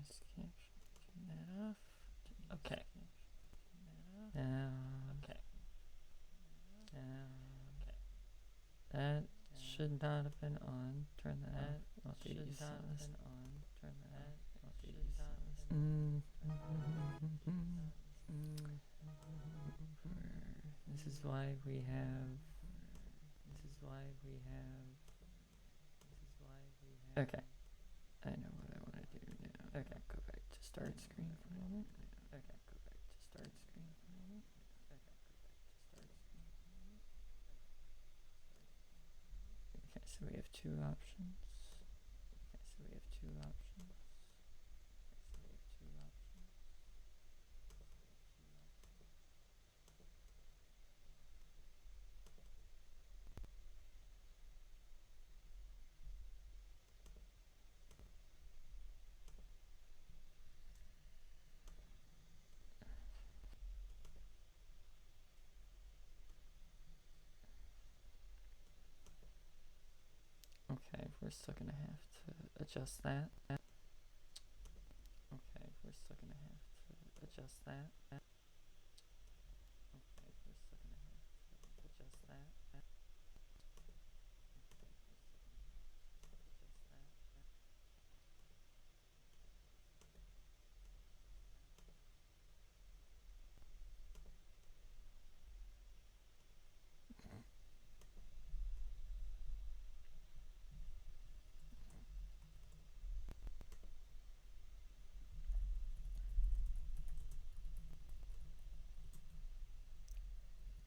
Turn that off. Okay. Now. Okay. Now. Okay. That should not have been on. Turn that off. I'll do you some of this. Turn that off. I'll do you some of this. This is why we have. Okay. I know what I want to do now. Okay. Go back to start screen for a moment. Okay. Go back to start screen for a moment. Okay. Go back to start screen for a moment. Okay. So we have two options. Okay. So we have two options. Okay, we're still gonna have to adjust that. Okay, we're still gonna have to adjust that. Okay, we're still gonna have to adjust that.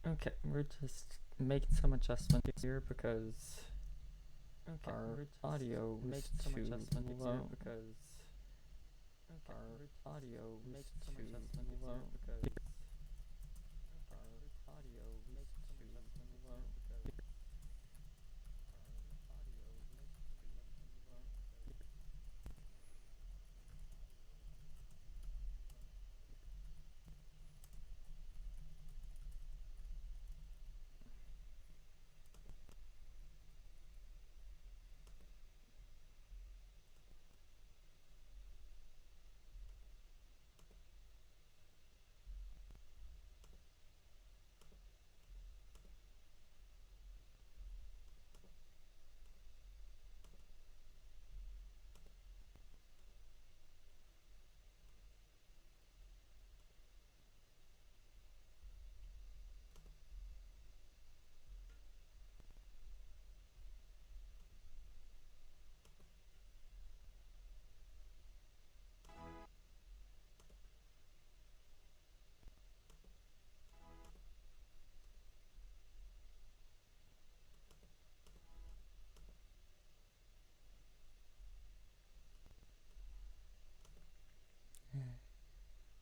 Okay, we're just making some adjustments here because our audio was too low. Our audio was too low.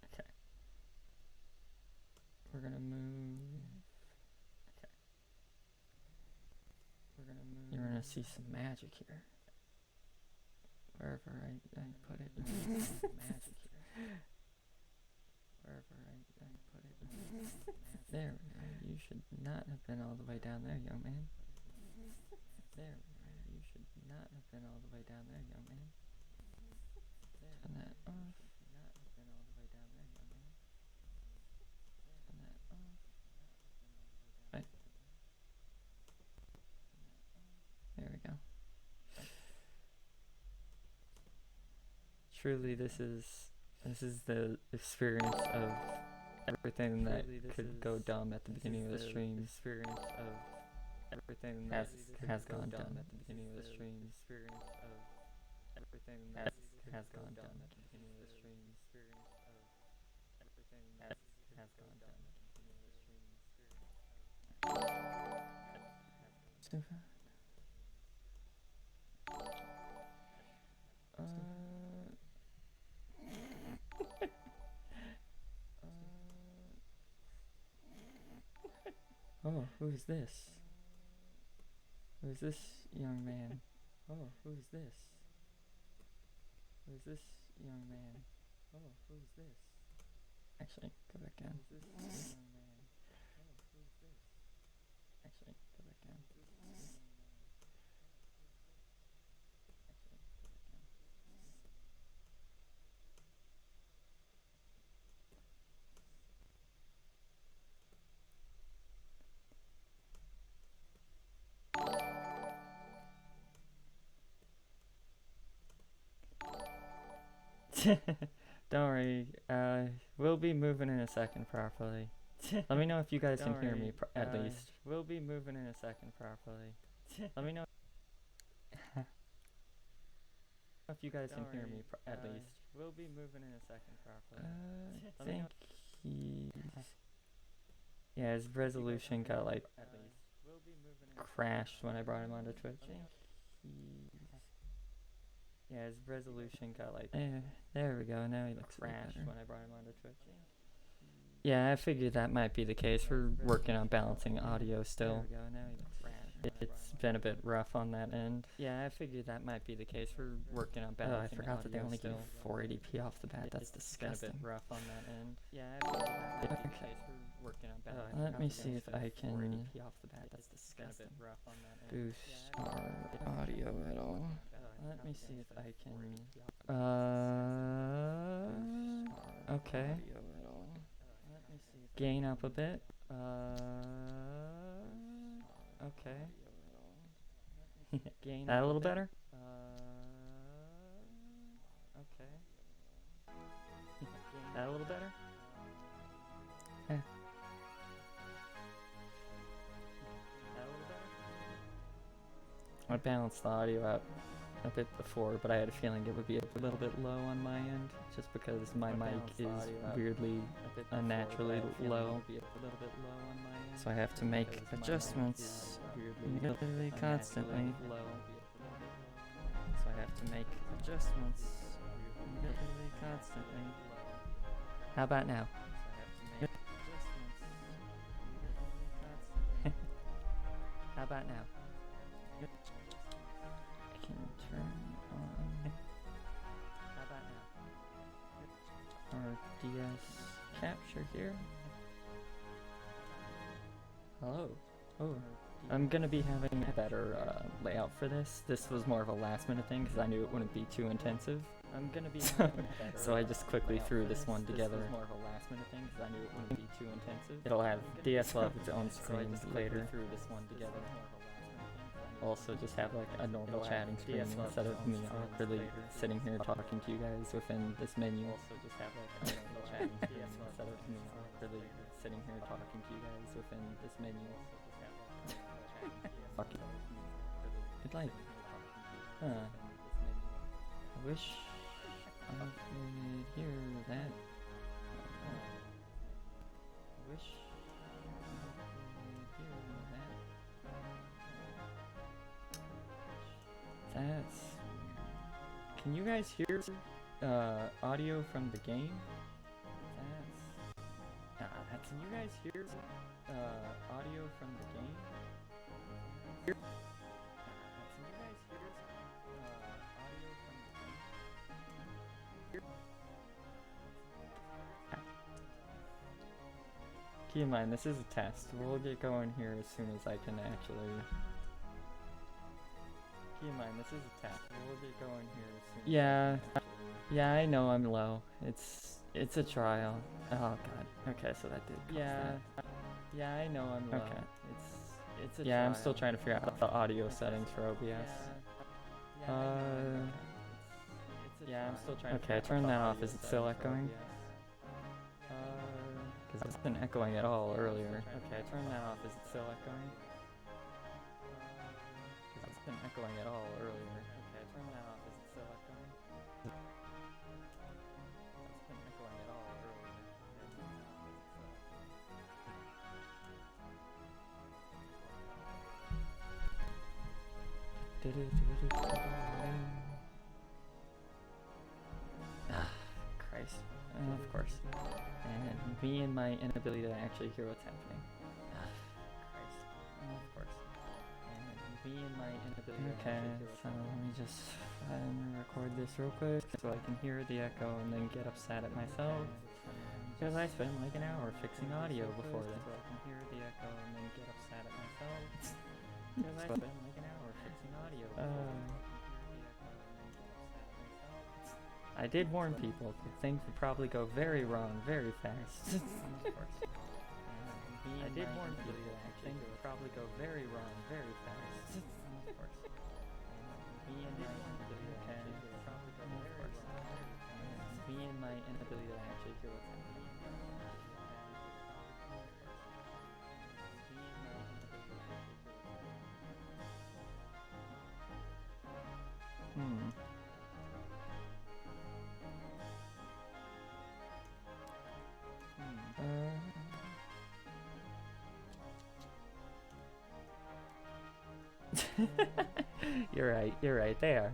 Okay. We're gonna move. Okay. You're gonna see some magic here. Wherever I put it. Magic here. Wherever I put it. There we go. You should not have been all the way down there, young man. There we go. You should not have been all the way down there, young man. Turn that off. Turn that off. Right. There we go. Truly, this is the experience of everything that could go dumb at the beginning of the stream. Experience of everything that has gone dumb at the beginning of the stream. Experience of everything that has gone dumb at the beginning of the stream. Experience of everything that has gone dumb at the beginning of the stream. Stupid. Oh, who is this? Who is this young man? Oh, who is this? Who is this young man? Oh, who is this? Actually, go back down. Who is this young man? Oh, who is this? Actually, go back down. Actually, go back down. Don't worry, we'll be moving in a second properly. Let me know if you guys can hear me at least. We'll be moving in a second properly. Let me know if you guys can hear me at least. We'll be moving in a second properly. I think he's... Yeah, his resolution got like crashed when I brought him onto Twitch. Yeah, his resolution got like... there we go, now he looks crashed when I brought him onto Twitch. Yeah, I figured that might be the case. We're working on balancing audio still. It's been a bit rough on that end. Yeah, I figured that might be the case. We're working on balancing audio. I forgot that they only give 480p off the bat. That's disgusting. Been a bit rough on that end. Yeah, I figured that might be the case. We're working on balancing. Let me see if I can 480p off the bat. That's disgusting. Boost our audio at all. Let me see if I can. Okay. Gain up a bit. Okay. Gain that a little better? Okay. That a little better? Yeah. That a little better? I balanced the audio out a bit before, but I had a feeling it would be a little bit low on my end, just because my mic is weirdly unnaturally low. So I have to make adjustments literally constantly. How about now? How about now? I can turn on. How about now? Our DS capture here. Hello. Oh, I'm gonna be having a better layout for this. This was more of a last minute thing because I knew it wouldn't be too intensive. I'm gonna be so I just quickly threw this one together. This was more of a last minute thing because I knew it wouldn't be too intensive. It'll have DS Love its own screen later. Threw this one together. Also just have like a normal chatting screen instead of me awkwardly sitting here talking to you guys within this menu. Also just have like a normal chatting screen instead of me awkwardly sitting here talking to you guys within this menu. Fuck it. Good light. Huh. I wish I could hear that. I wish I could hear that. That's... Can you guys hear audio from the game? That's... Can you guys hear audio from the game? Can you guys hear audio from the game? Keep in mind, this is a test. We'll get going here as soon as I can actually... Keep in mind, this is a test. We'll get going here as soon as I can actually... Yeah, I know I'm low. It's a trial. Oh god. Okay, so that did cause that. Yeah, I know I'm low. Okay. It's a trial. I'm still trying to figure out the audio settings for OBS. Yeah, I'm still trying to figure out. Okay, turn that off. Is it still echoing? Because it's been echoing at all earlier. Okay, turn that off. Is it still echoing? Because it's been echoing at all earlier. Okay, turn that off. Is it still echoing? It's been echoing at all earlier. Christ. Of course. And me and my inability to actually hear what's happening. Christ. Of course. And me and my inability to actually hear what's happening. Let me just record this real quick so I can hear the echo and then get upset at myself. Because I spent like an hour fixing audio before this. So I can hear the echo and then get upset at myself. Because I spent like an hour fixing audio I did warn people that things would probably go very wrong very fast. I did warn people that things would probably go very wrong very fast. Of course. Hmm. You're right, they are.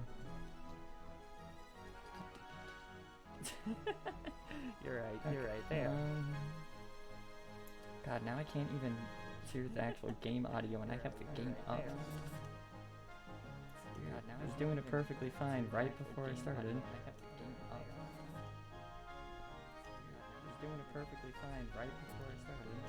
You're right, they are. God, now I can't even hear the actual game audio and I have the game up. God, now I was doing it perfectly fine right before I started. I have the game up. I was doing it perfectly fine right before I started.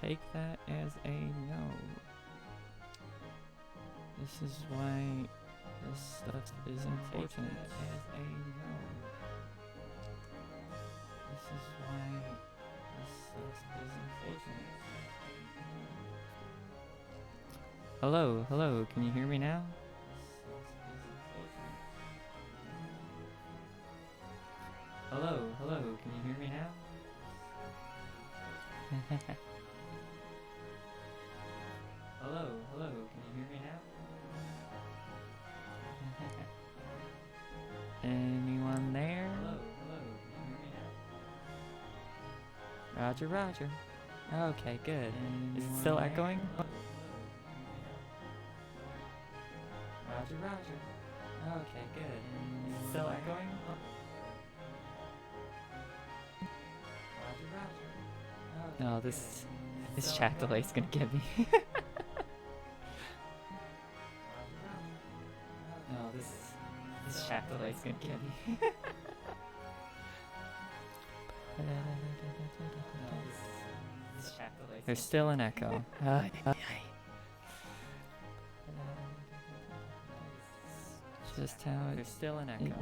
take that as a no. This is why this stuff is important. As a no. This is why this stuff is important. Hello, hello, can you hear me now? Hello, hello, can you hear me now? Hello, hello, can you hear me now? Anyone there? Hello, hello, can you hear me now? Roger, roger. Okay, good. Is it still echoing? Roger, roger. Okay, good. Is it still echoing? Roger, roger. No, this chat delay's gonna get me. No, this chat delay's gonna get me. There's still an echo. Just how it'd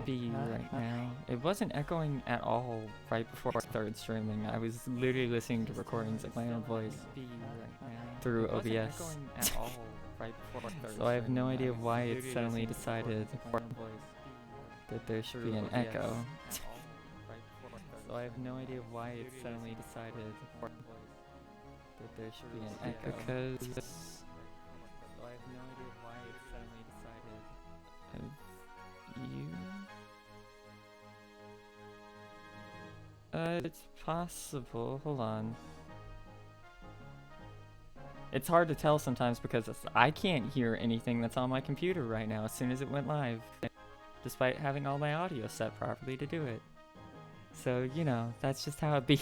be right now. It wasn't echoing at all right before I started streaming. I was literally listening to recordings of my own voice through OBS. So I have no idea why it suddenly decided that there should be an echo. So I have no idea why it suddenly decided that there should be an echo. Because I have no idea why it suddenly decided. It's possible. Hold on. It's hard to tell sometimes because I can't hear anything that's on my computer right now as soon as it went live, despite having all my audio set properly to do it. So, you know, that's just how it be.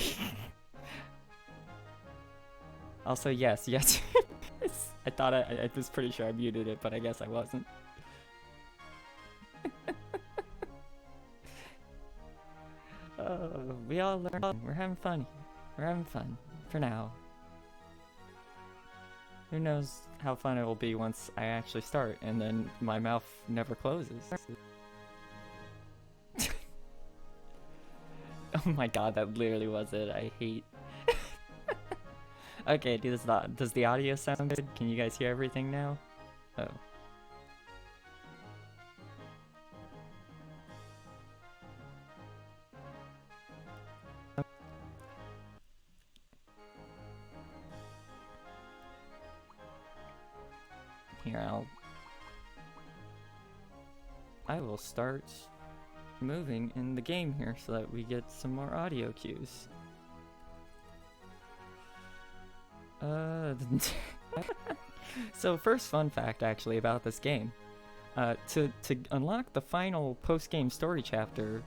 Also, yes. I thought I was pretty sure I muted it, but I guess I wasn't. We all learn. We're having fun here. We're having fun. For now. Who knows how fun it will be once I actually start and then my mouth never closes. Oh my god, that literally was it. I hate... Okay, does the audio sound good? Can you guys hear everything now? Oh. Here, I will start moving in the game here so that we get some more audio cues. So first fun fact actually about this game. To unlock the final post-game story chapter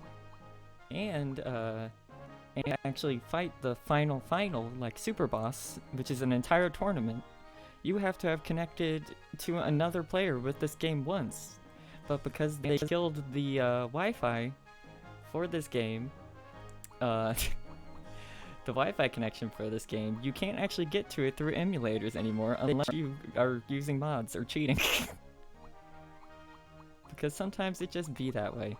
and actually fight the final like super boss, which is an entire tournament, you have to have connected to another player with this game once. But because they killed the Wi-Fi for this game, the Wi-Fi connection for this game, you can't actually get to it through emulators anymore unless you are using mods or cheating. Because sometimes it just be that way.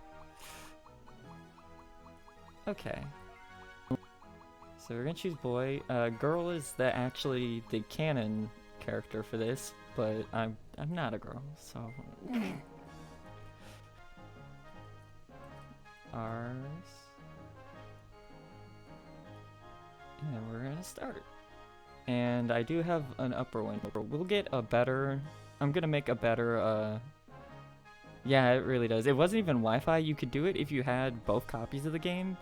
Okay. So we're gonna choose boy. Girl is actually the canon character for this, but I'm not a girl, so ours. And we're gonna start. And I do have an upper window. We'll get a better... I'm gonna make a better, yeah, it really does. It wasn't even Wi-Fi. You could do it if you had both copies of the game.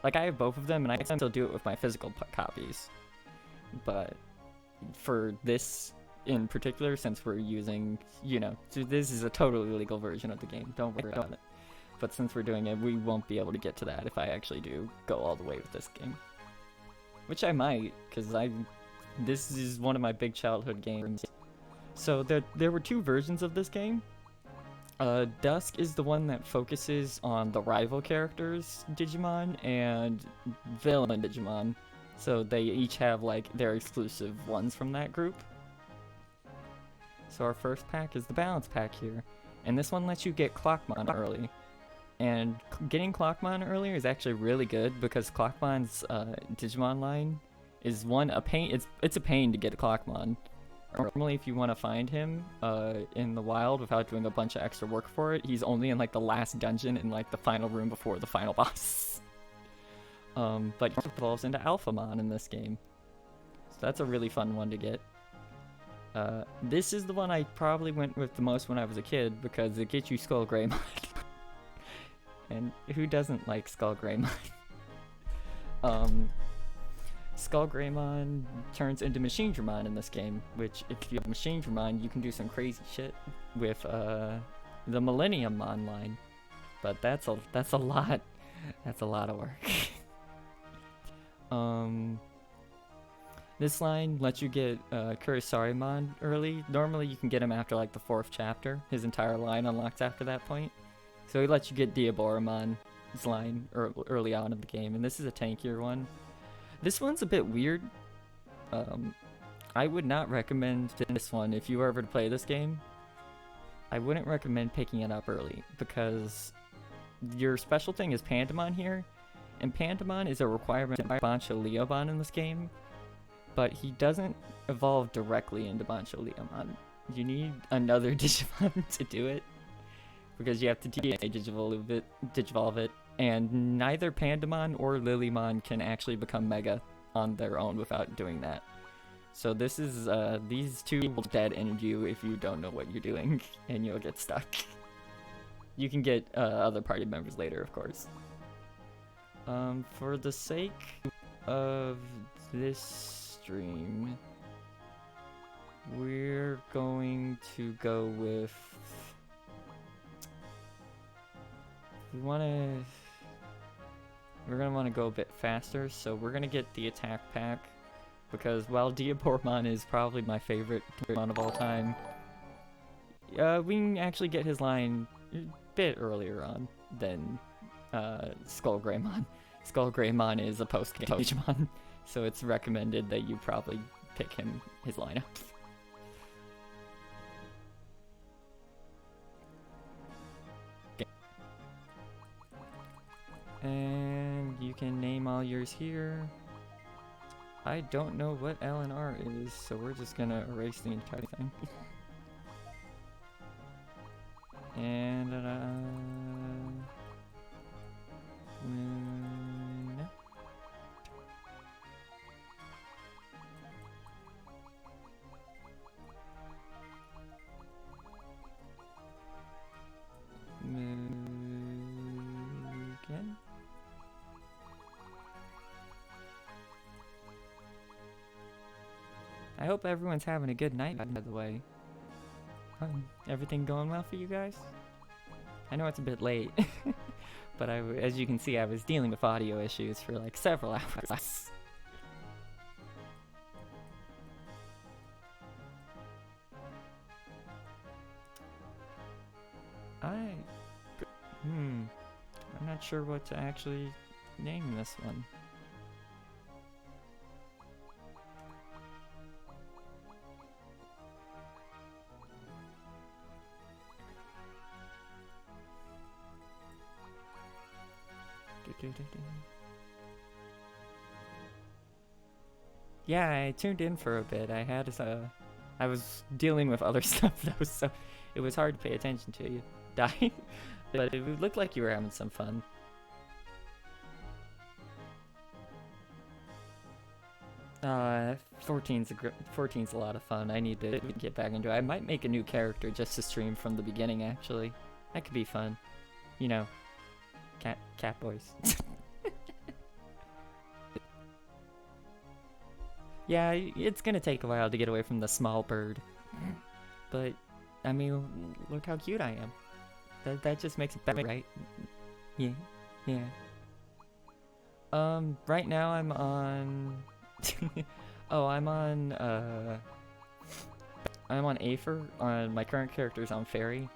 Like, I have both of them, and I can still do it with my physical copies. But for this in particular, since we're using, you know, so this is a totally legal version of the game. Don't worry about it. But since we're doing it, we won't be able to get to that if I actually do go all the way with this game. Which I might, because this is one of my big childhood games. So there were two versions of this game. Dusk is the one that focuses on the rival characters, Digimon, and villain Digimon. So they each have like their exclusive ones from that group. So our first pack is the balance pack here, and this one lets you get Clockmon early. And getting Clockmon earlier is actually really good because Clockmon's Digimon line is a pain. It's a pain to get a Clockmon. Normally, if you want to find him in the wild without doing a bunch of extra work for it, he's only in like the last dungeon in like the final room before the final boss. But he evolves into Alphamon in this game, so that's a really fun one to get. This is the one I probably went with the most when I was a kid because it gets you Skull Greymon. And who doesn't like Skull Greymon? Skull Greymon turns into Machine Dramon in this game, which if you have Machine Dramon, you can do some crazy shit with the Millennium Mon line. But that's a lot of work. This line lets you get Kurisarimon early. Normally you can get him after like the 4th chapter. His entire line unlocks after that point. So he lets you get Diaboromon's line early on in the game, and this is a tankier one. This one's a bit weird. I would not recommend this one if you were ever to play this game. I wouldn't recommend picking it up early because your special thing is Pandamon here, and Pandamon is a requirement by Bancho Leomon in this game, but he doesn't evolve directly into Bancho Leomon. You need another Digimon to do it, because you have to DNA Digivolve it, and neither Pandamon or Lilymon can actually become Mega on their own without doing that. So this is, these two will dead end you if you don't know what you're doing, and you'll get stuck. You can get other party members later, of course. For the sake of this stream, we're going to go with... We're gonna want to go a bit faster, so we're gonna get the attack pack, because while Diaboromon is probably my favorite Digimon of all time, we can actually get his line a bit earlier on than Skull Greymon. Skull Greymon is a post-game Digimon, so it's recommended that you probably pick his lineup. And you can name all yours here. I don't know what L and R is, so we're just gonna erase the entire thing. And again. I hope everyone's having a good night, by the way. Everything going well for you guys? I know it's a bit late, but as you can see, I was dealing with audio issues for like several hours. I'm not sure what to actually name this one. Yeah, I tuned in for a bit. I was dealing with other stuff that was it was hard to pay attention to you. Die. But it looked like you were having some fun. Uh, 14's a lot of fun. I need to get back into it. I might make a new character just to stream from the beginning, actually. That could be fun. You know, cat boys. Yeah, it's gonna take a while to get away from the small bird. But, I mean, look how cute I am. That just makes it better, right? Yeah, yeah. Right now I'm on... oh, I'm on Aether. My current character's on Fairy.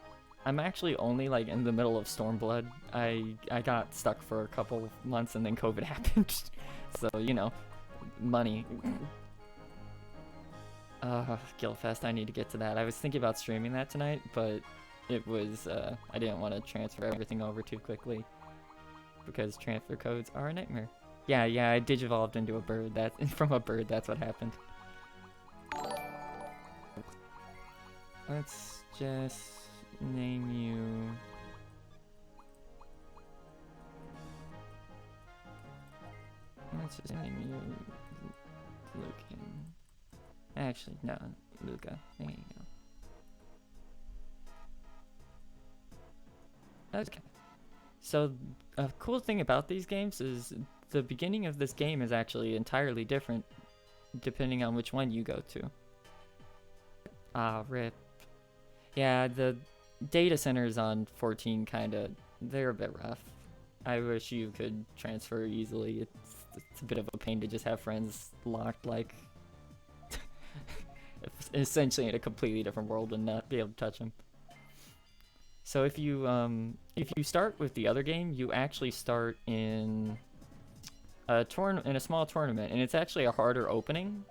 I'm actually only, like, in the middle of Stormblood. I got stuck for a couple months and then COVID happened. So, you know, money. Guildfest, I need to get to that. I was thinking about streaming that tonight, but it was, I didn't want to transfer everything over too quickly because transfer codes are a nightmare. Yeah, I digivolved into a bird. From a bird, that's what happened. Let's just name you... Let's just name you Lucan. Actually, no, Luca. There you go. Okay. So, a cool thing about these games is the beginning of this game is actually entirely different depending on which one you go to. Ah, rip. Yeah, the data centers on 14 they're a bit rough. I wish you could transfer easily. It's a bit of a pain to just have friends locked like essentially in a completely different world and not be able to touch them. So if you start with the other game, you actually start in a small tournament, and it's actually a harder opening.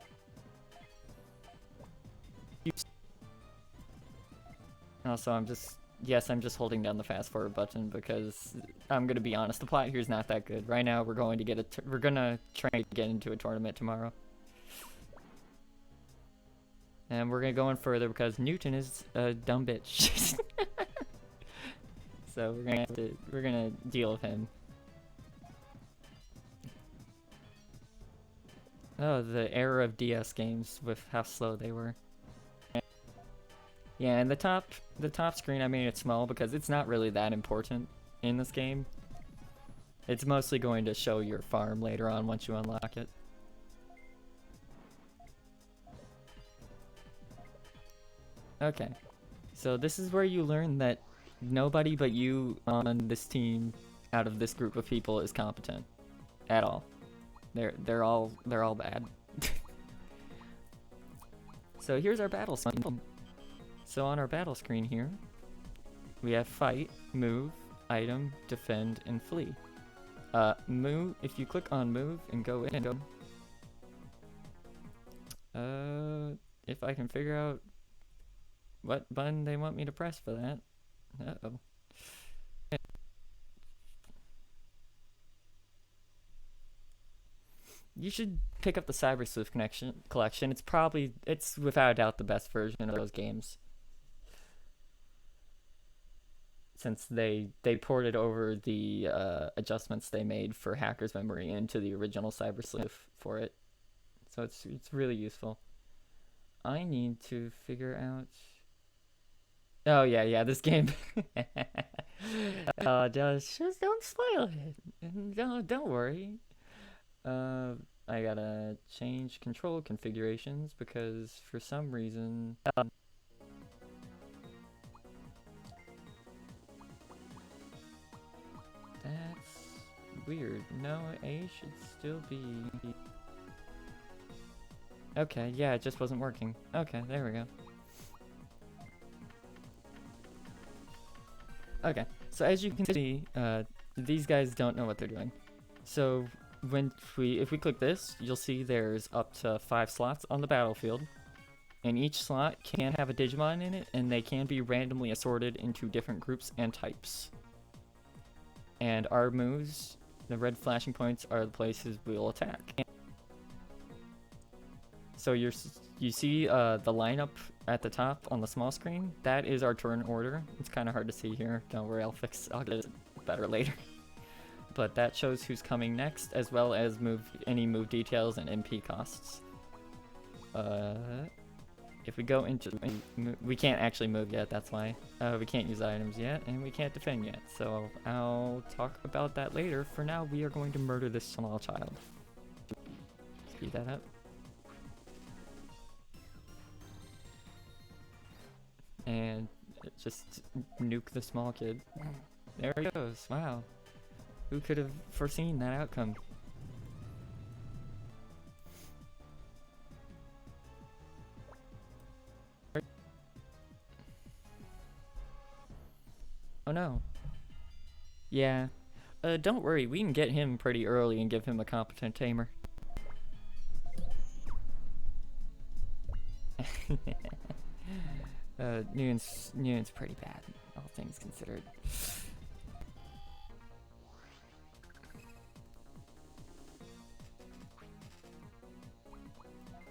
Also, I'm just holding down the fast forward button because I'm gonna be honest, the plot here is not that good. Right now, we're gonna try to get into a tournament tomorrow, and we're gonna go in further because Newton is a dumb bitch. So we're gonna deal with him. Oh, the era of DS games with how slow they were. Yeah, and the top screen, I made it small because it's not really that important in this game. It's mostly going to show your farm later on once you unlock it. Okay, so this is where you learn that nobody but you on this team out of this group of people is competent at all. They're all bad. So here's our battle screen. So on our battle screen here, we have fight, move, item, defend, and flee. Move, if you click on move and go in, if I can figure out what button they want me to press for that. Uh-oh. You should pick up the CyberSwift collection. It's without a doubt the best version of those games. Since they ported over the adjustments they made for Hacker's Memory into the original CyberSwift for it. So it's really useful. I need to figure out... Oh yeah, this game. Just don't spoil it. Don't worry. I gotta change control configurations because for some reason that's weird. No, A should still be... Okay, yeah, it just wasn't working. Okay, there we go. Okay, so as you can see, these guys don't know what they're doing. So if we click this, you'll see there's up to 5 slots on the battlefield, and each slot can have a Digimon in it, and they can be randomly assorted into different groups and types. And our moves, the red flashing points, are the places we'll attack. So you see the lineup at the top on the small screen? That is our turn order. It's kind of hard to see here. Don't worry, I'll get it better later. But that shows who's coming next, as well as any move details and MP costs. If we go into... We can't actually move yet, that's why. We can't use items yet, and we can't defend yet. So I'll talk about that later. For now, we are going to murder this small child. Speed that up. And just nuke the small kid. There he goes. Wow. Who could have foreseen that outcome? Oh no. Yeah. Don't worry, we can get him pretty early and give him a competent tamer. Noon's pretty bad, all things considered.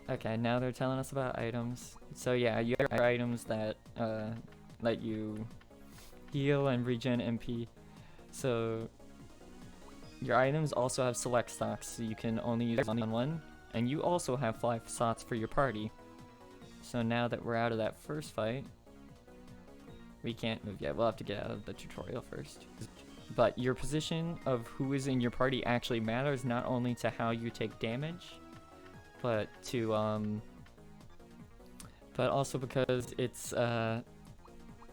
Okay, now they're telling us about items. So yeah, you have items that let you heal and regen MP. So your items also have select stocks, so you can only use one, and you also have 5 slots for your party. So now that we're out of that first fight, we can't move yet. We'll have to get out of the tutorial first. But your position of who is in your party actually matters, not only to how you take damage, but to but also because it's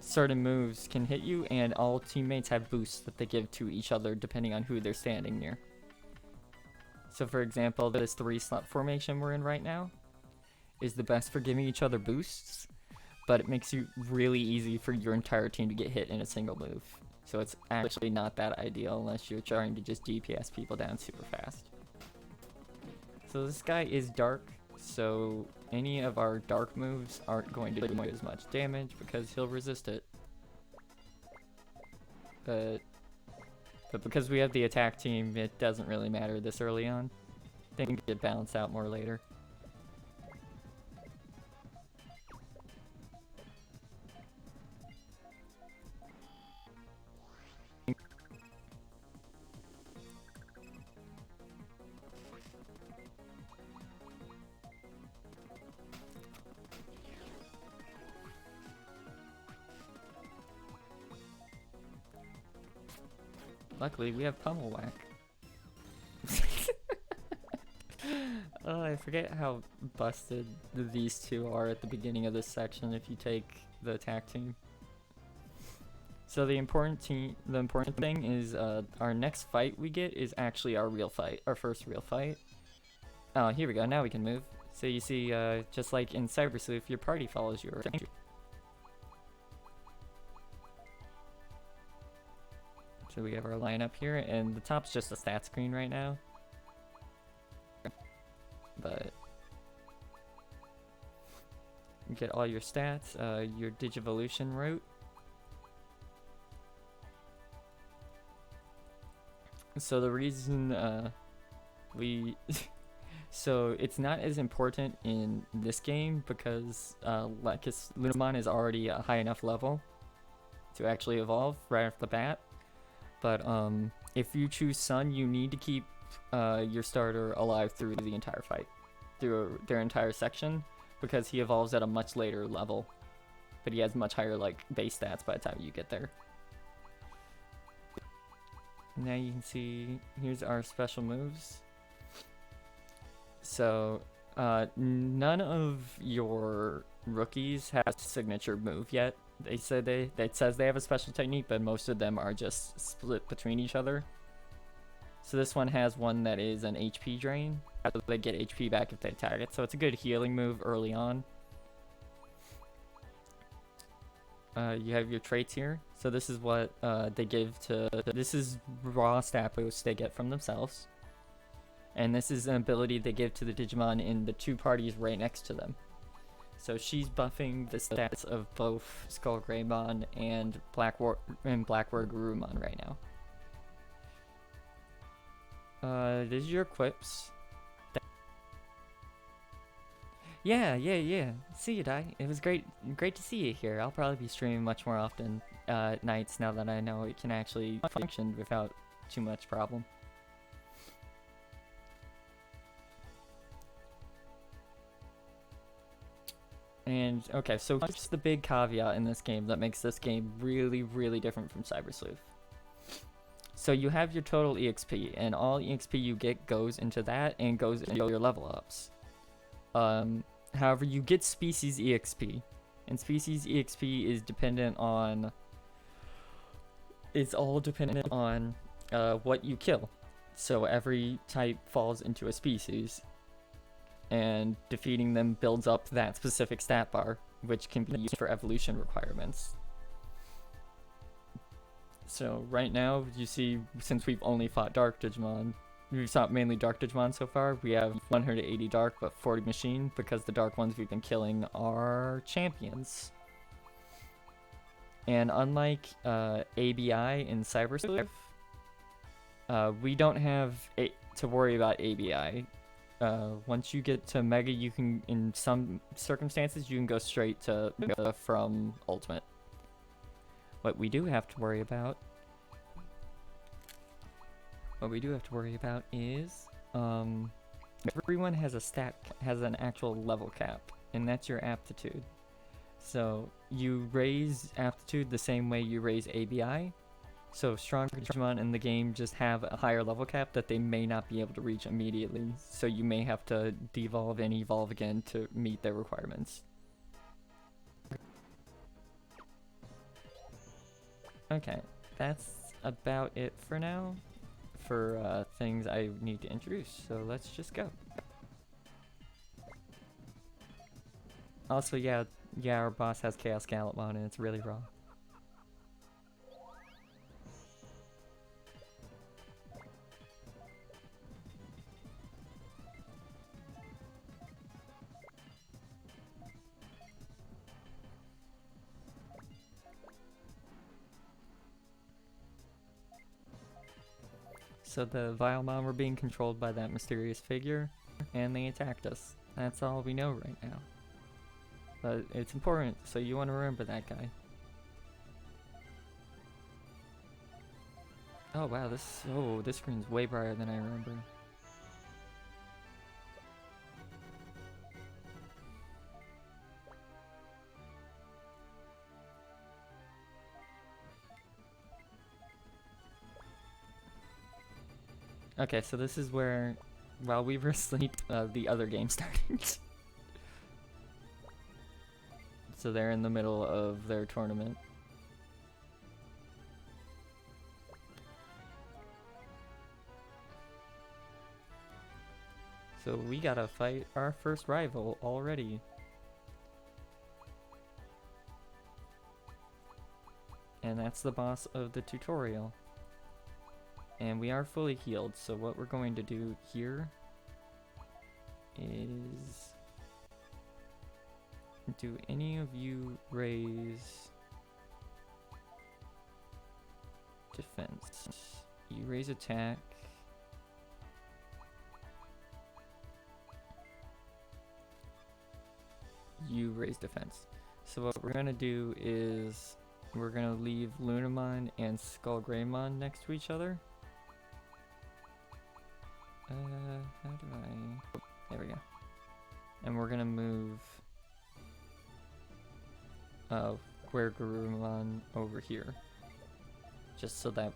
certain moves can hit you, and all teammates have boosts that they give to each other depending on who they're standing near. So for example, this 3-slot formation we're in right now is the best for giving each other boosts, but it makes you really easy for your entire team to get hit in a single move. So it's actually not that ideal unless you're trying to just DPS people down super fast. So this guy is dark, so any of our dark moves aren't going to do as much damage because he'll resist it. But because we have the attack team, it doesn't really matter this early on. Things get balanced out more later. Luckily, we have Pummel Whack. Oh, I forget how busted these two are at the beginning of this section if you take the attack team. So the important thing is our next fight we get is actually our real fight, our first real fight. Oh, here we go. Now we can move. So you see, just like in Cyber Sleuth, your party follows you around. So we have our lineup here, and the top's just a stat screen right now. But you get all your stats, your Digivolution route. So the reason so it's not as important in this game because Lunamon is already a high enough level to actually evolve right off the bat. But if you choose Sun, you need to keep your starter alive through the entire fight, through their entire section, because he evolves at a much later level, but he has much higher like base stats by the time you get there. Now you can see here's our special moves. So none of your rookies has a signature move yet. They said it says they have a special technique, but most of them are just split between each other. So this one has one that is an HP drain. They get HP back if they attack it, so it's a good healing move early on. You have your traits here. So this is what they give to. This is raw stat boosts they get from themselves, and this is an ability they give to the Digimon in the 2 parties right next to them. So she's buffing the stats of both Skull Greymon and Blackwater Garurumon right now. This is your equips. Yeah. See you, Dai. It was great to see you here. I'll probably be streaming much more often nights now that I know it can actually function without too much problem. And okay, so what's the big caveat in this game that makes this game really, really different from Cyber Sleuth? So you have your total EXP, and all EXP you get goes into that and goes into your level ups. However, you get species EXP, and species EXP is dependent on. It's all dependent on what you kill. So every type falls into a species, and defeating them builds up that specific stat bar, which can be used for evolution requirements. So right now, you see, since we've only fought Dark Digimon, we've sought mainly dark Digimon so far. We have 180 dark, but 40 machine, because the dark ones we've been killing are champions. And unlike ABI in Cyber Sleuth, we don't have to worry about ABI. Once you get to Mega, you can, in some circumstances, you can go straight to Mega from Ultimate. What we do have to worry about is everyone has an actual level cap, and that's your aptitude. So you raise aptitude the same way you raise ABI. So stronger Digimon in the game just have a higher level cap that they may not be able to reach immediately. So you may have to devolve and evolve again to meet their requirements. Okay, that's about it for now for things I need to introduce. So let's just go. Also, yeah, our boss has Chaos Gallopmon and it's really raw. So the Vilemon were being controlled by that mysterious figure, and they attacked us. That's all we know right now. But it's important, so you want to remember that guy. Oh wow, this screen's way brighter than I remember. Okay, so this is where, while we were asleep, the other game started. So they're in the middle of their tournament. So we gotta fight our first rival already. And that's the boss of the tutorial. And we are fully healed, so what we're going to do here is... Do any of you raise defense? You raise attack. You raise defense. So what we're gonna do is we're gonna leave Lunamon and Skullgreymon next to each other. How do I... There we go. And we're gonna move Quergurumon over here. Just so that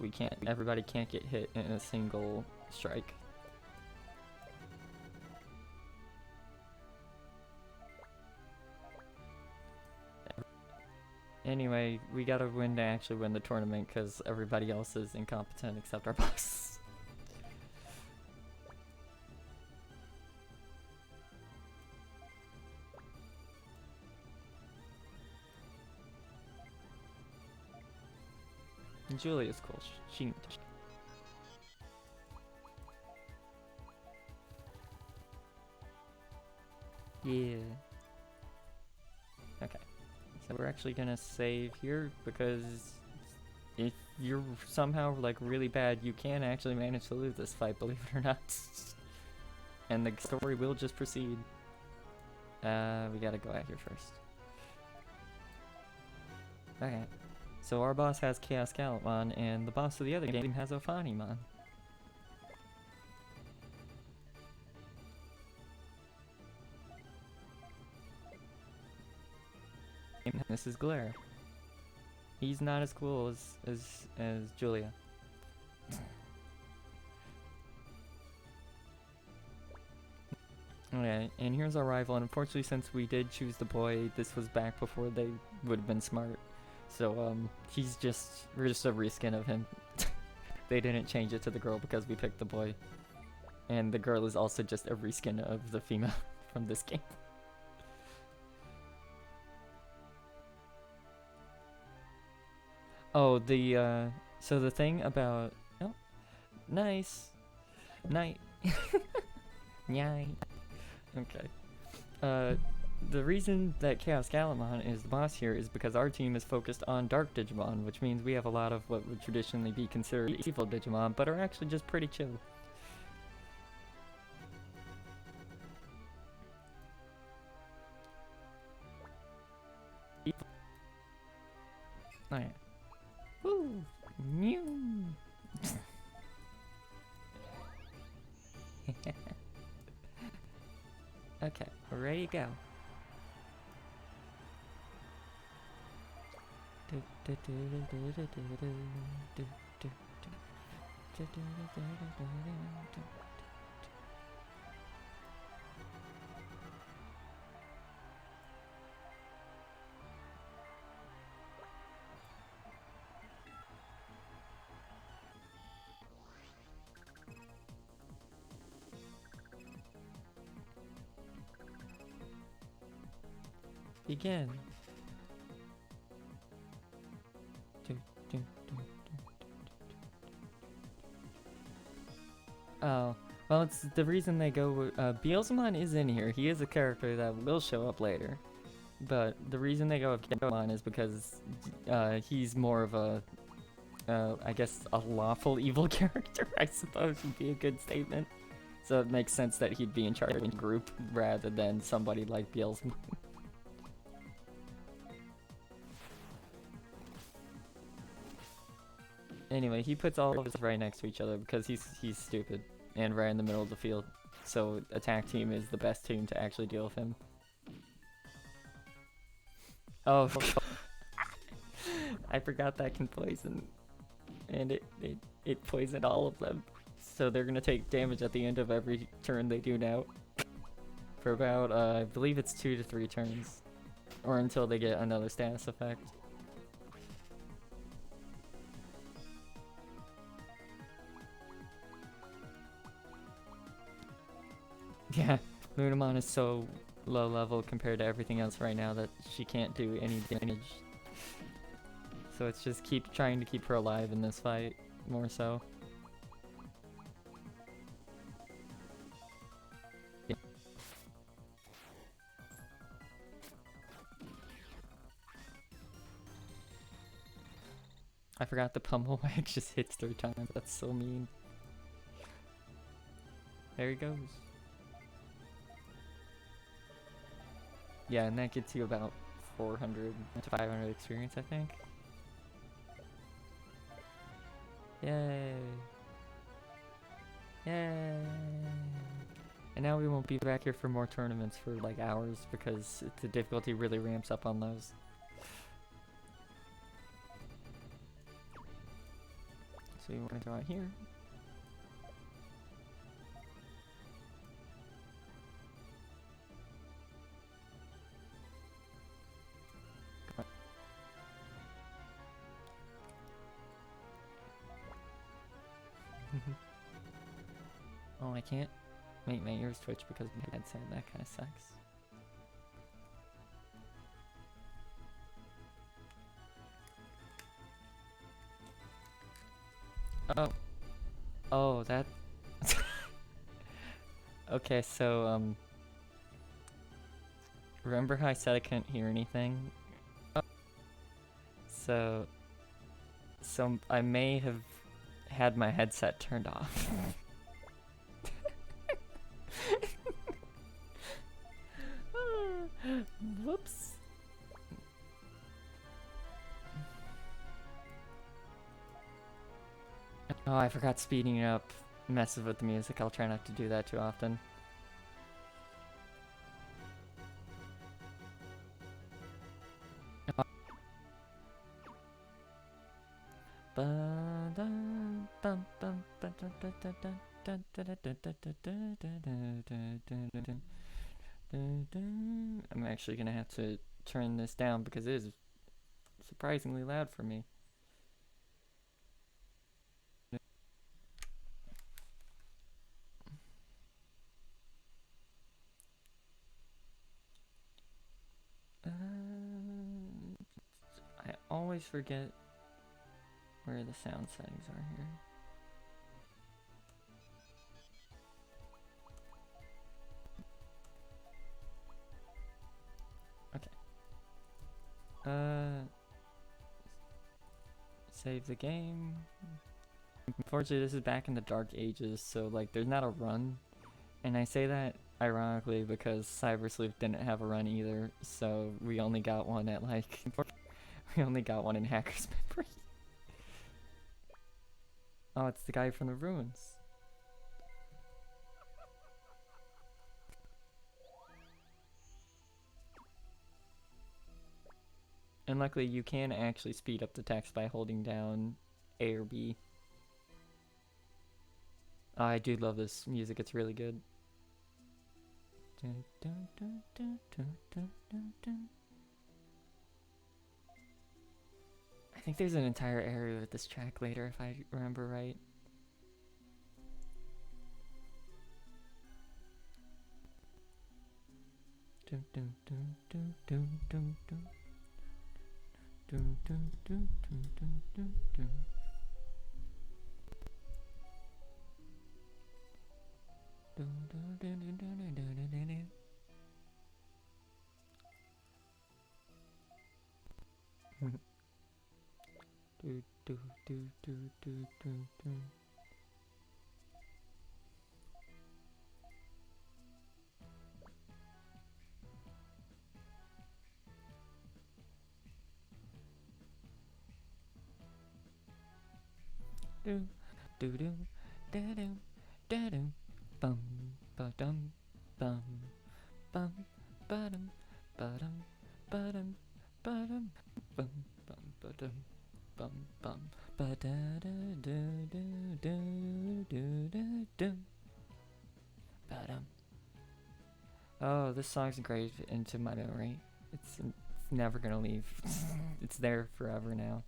everybody can't get hit in a single strike. Anyway, we gotta win to actually win the tournament because everybody else is incompetent except our boss. And Julia's cool. She yeah. Okay. So we're actually gonna save here because if you're somehow like really bad, you can actually manage to lose this fight, believe it or not. And the story will just proceed. We gotta go out here first. Okay. So our boss has Chaos Gallopmon, and the boss of the other game has Ophanimon. This is Glare. He's not as cool as Julia. Okay, and here's our rival, and unfortunately since we did choose the boy, this was back before they would have been smart. So, we're just a reskin of him. They didn't change it to the girl because we picked the boy. And the girl is also just a reskin of the female from this game. Oh, so the thing about... Oh, nice! Night. Nyai. Okay. The reason that Chaos Galamon is the boss here is because our team is focused on Dark Digimon, which means we have a lot of what would traditionally be considered evil Digimon, but are actually just pretty chill. Oh yeah. Woo! Mew! Okay, we're ready to go. Begin. Oh, well, it's the reason they go. Beelzemon is in here. He is a character that will show up later. But the reason they go with Beelzemon is because he's more of a, I guess, a lawful evil character, I suppose would be a good statement. So it makes sense that he'd be in charge of a group rather than somebody like Beelzemon. Anyway, he puts all of his right next to each other because he's stupid and right in the middle of the field. So attack team is the best team to actually deal with him. Oh, I forgot that can poison, and it poisoned all of them. So they're gonna take damage at the end of every turn they do now. For about I believe it's 2 to 3 turns, or until they get another status effect. Yeah, Lunamon is so low level compared to everything else right now that she can't do any damage. So it's just trying to keep her alive in this fight, more so. Yeah. I forgot the pummel whack just hits 3 times, that's so mean. There he goes. Yeah, and that gets you about 400 to 500 experience, I think. Yay! Yay! And now we won't be back here for more tournaments for like hours because the difficulty really ramps up on those. So you want to go out here. Oh, I can't make my ears twitch because my headset, that kind of sucks. Oh. Oh, that... Okay, so, remember how I said I couldn't hear anything? So I may have had my headset turned off. Whoops. Oh, I forgot speeding it up messes with the music. I'll try not to do that too often. I'm actually gonna have to turn this down because it is surprisingly loud for me. I always forget where the sound settings are here. Save the game. Unfortunately, this is back in the Dark Ages, so like there's not a run. And I say that ironically because Cyber Sleuth didn't have a run either, so we only got one at like we only got one in Hacker's Memory. Oh, it's the guy from the ruins. And luckily you can actually speed up the text by holding down A or B. Oh, I do love this music, it's really good. I think there's an entire area with this track later if I remember right. Bum ba dum bum bum ba-dum ba-dum ba-dum ba-dum bum bum ba-dum bum bum ba-da-da-da-da-da-da-da-dum ba-dum. Oh, this song's engraved into my memory. It's never gonna leave. It's there forever now.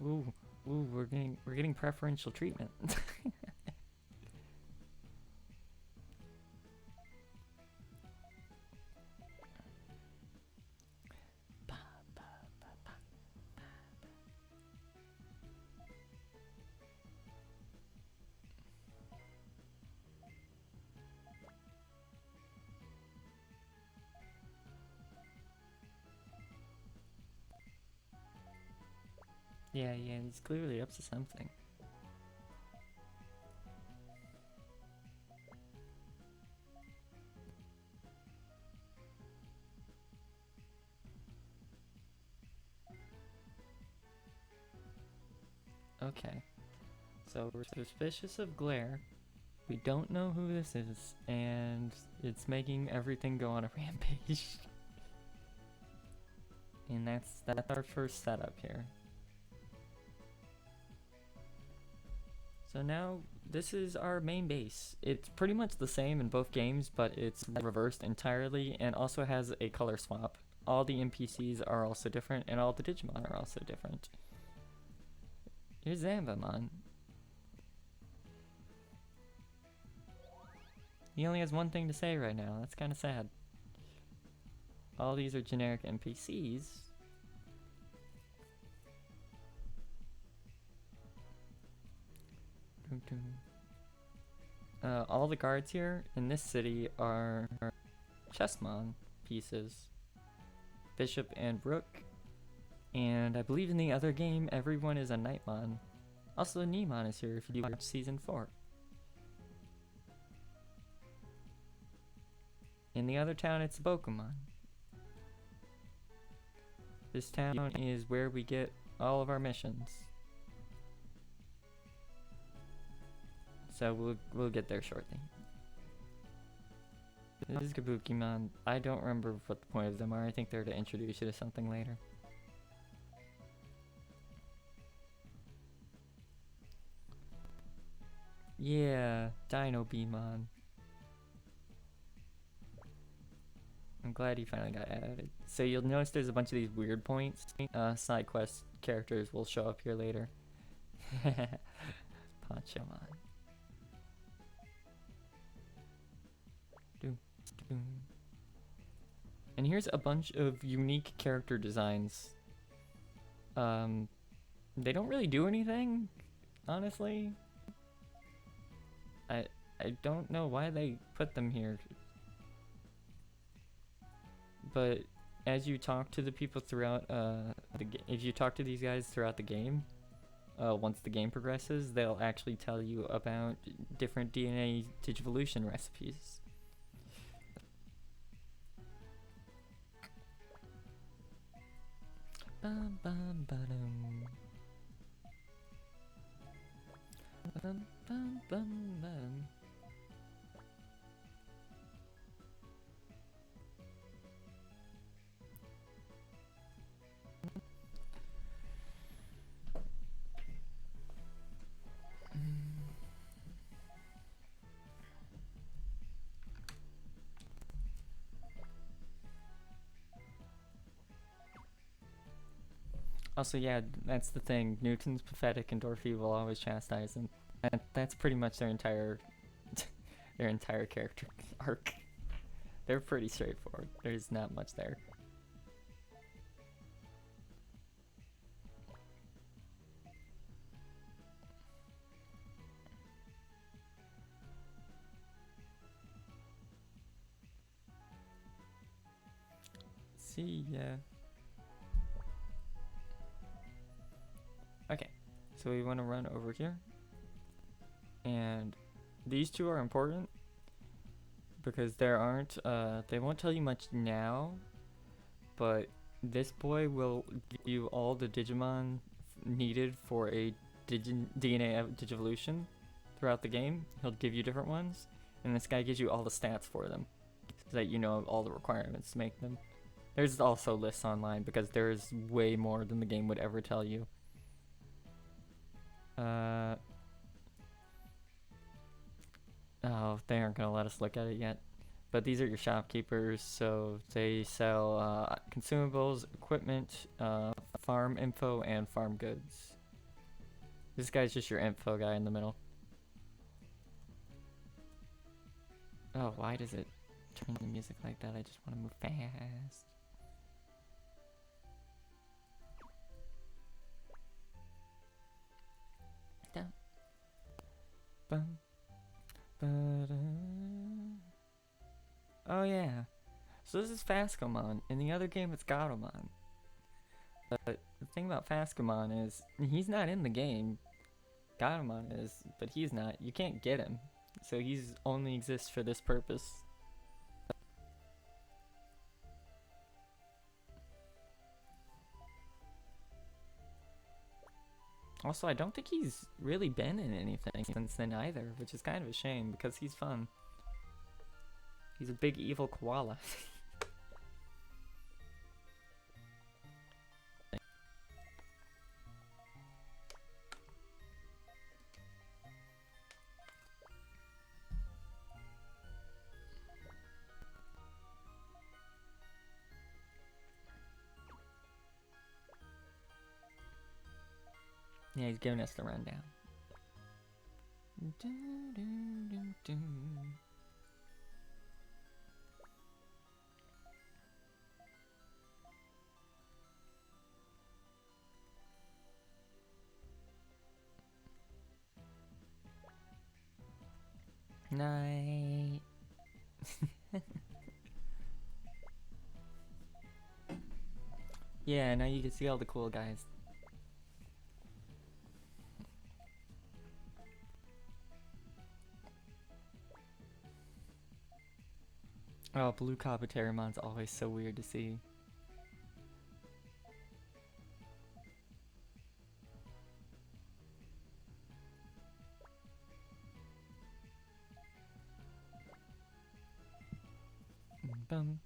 Ooh, we're getting preferential treatment. Yeah, he's clearly up to something. Okay, so we're suspicious of Glare. We don't know who this is, and it's making everything go on a rampage. And that's our first setup here. So now, this is our main base. It's pretty much the same in both games, but it's reversed entirely and also has a color swap. All the NPCs are also different, and all the Digimon are also different. Here's Zambamon. He only has one thing to say right now, that's kinda sad. All these are generic NPCs. All the guards here in this city are Chessmon pieces. Bishop and Rook. And I believe in the other game, everyone is a Knightmon. Also, Neemon is here if you watch Season 4. In the other town, it's Bokumon. This town is where we get all of our missions. So we'll get there shortly. This is Kabukimon. I don't remember what the point of them are. I think they're to introduce you to something later. Yeah, Dino Beamon. I'm glad he finally got added. So you'll notice there's a bunch of these weird points. Side quest characters will show up here later. Ponchomon. Doom, doom. And here's a bunch of unique character designs. They don't really do anything, honestly. I don't know why they put them here. But as you talk to the people throughout, if you talk to these guys throughout the game, once the game progresses, they'll actually tell you about different DNA Digivolution recipes. Bum, bum, ba-dum. Bum, bum, bum, bum. Also, yeah, that's the thing. Newton's pathetic and Dorothy will always chastise him. That's pretty much their entire character arc. They're pretty straightforward. There's not much there. See ya. Okay, so we want to run over here. And these two are important because there aren't, they won't tell you much now, but this boy will give you all the Digimon needed for a DNA Digivolution throughout the game. He'll give you different ones, and this guy gives you all the stats for them so that you know all the requirements to make them. There's also lists online because there's way more than the game would ever tell you. Oh, they aren't gonna let us look at it yet. But these are your shopkeepers, so they sell consumables, equipment, farm info, and farm goods. This guy's just your info guy in the middle. Oh, why does it turn the music like that? I just want to move fast. Down. Bum. Oh yeah, so this is Fascomon. In the other game it's Gatomon. But the thing about Fascomon is, he's not in the game. Gatomon is, but he's not. You can't get him. So he's only exists for this purpose. Also, I don't think he's really been in anything since then either, which is kind of a shame because he's fun. He's a big evil koala. Yeah, he's giving us the rundown. Night. Yeah, now you can see all the cool guys. Oh, blue Kabuterimon's always so weird to see. Bum.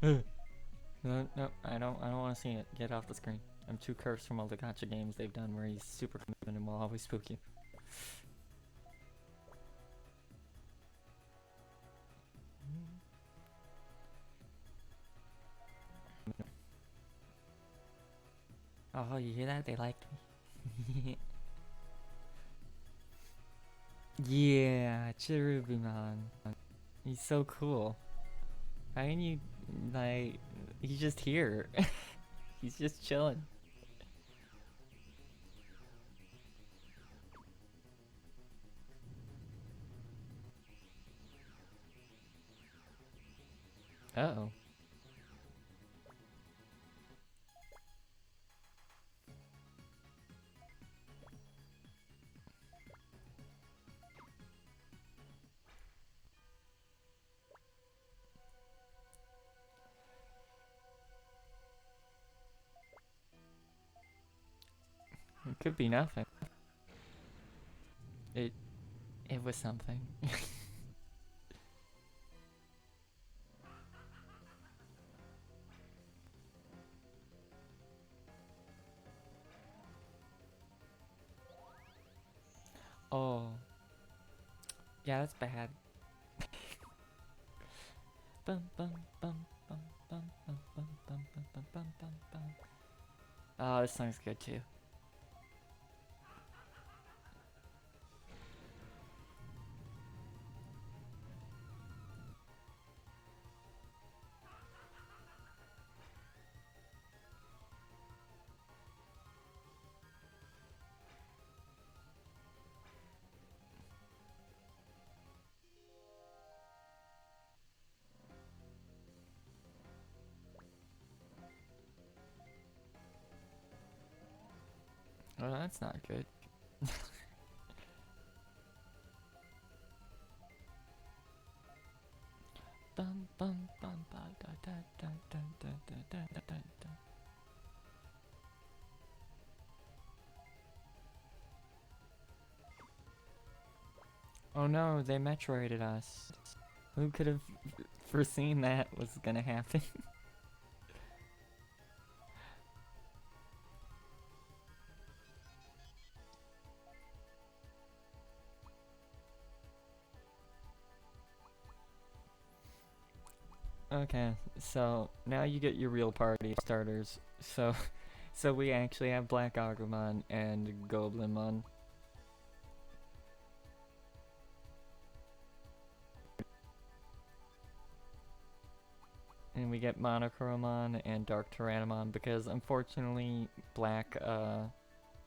No, I don't want to see it. Get off the screen. I'm too cursed from all the gacha games they've done where he's super common and will always spook you. Oh, you hear that? They liked me. Yeah, Cherubimon. He's so cool. How can you, like, he's just here. He's just chilling. Uh-oh. It could be nothing. It was something. Oh. Yeah, that's bad. Bum bum bum bum bum bum bum bum bum bum bum bum. Oh, this song's good too. Oh, that's not good. Bum bum bum ba da da da da da da da da da. Oh no, they Metroided us. Who could have foreseen that was gonna happen? Okay, so now you get your real party starters. So we actually have Black Agumon and Goblinmon. And we get Monochromon and Dark Tyrannomon because unfortunately Black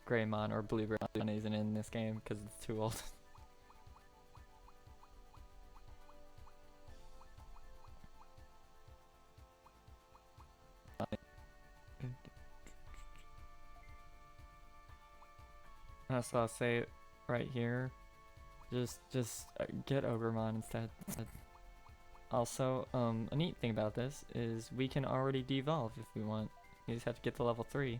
Greymon or Blue Greymon isn't in this game because it's too old. So I'll say it right here. Just get Ogremon instead. Also, a neat thing about this is we can already devolve if we want. You just have to get to level 3.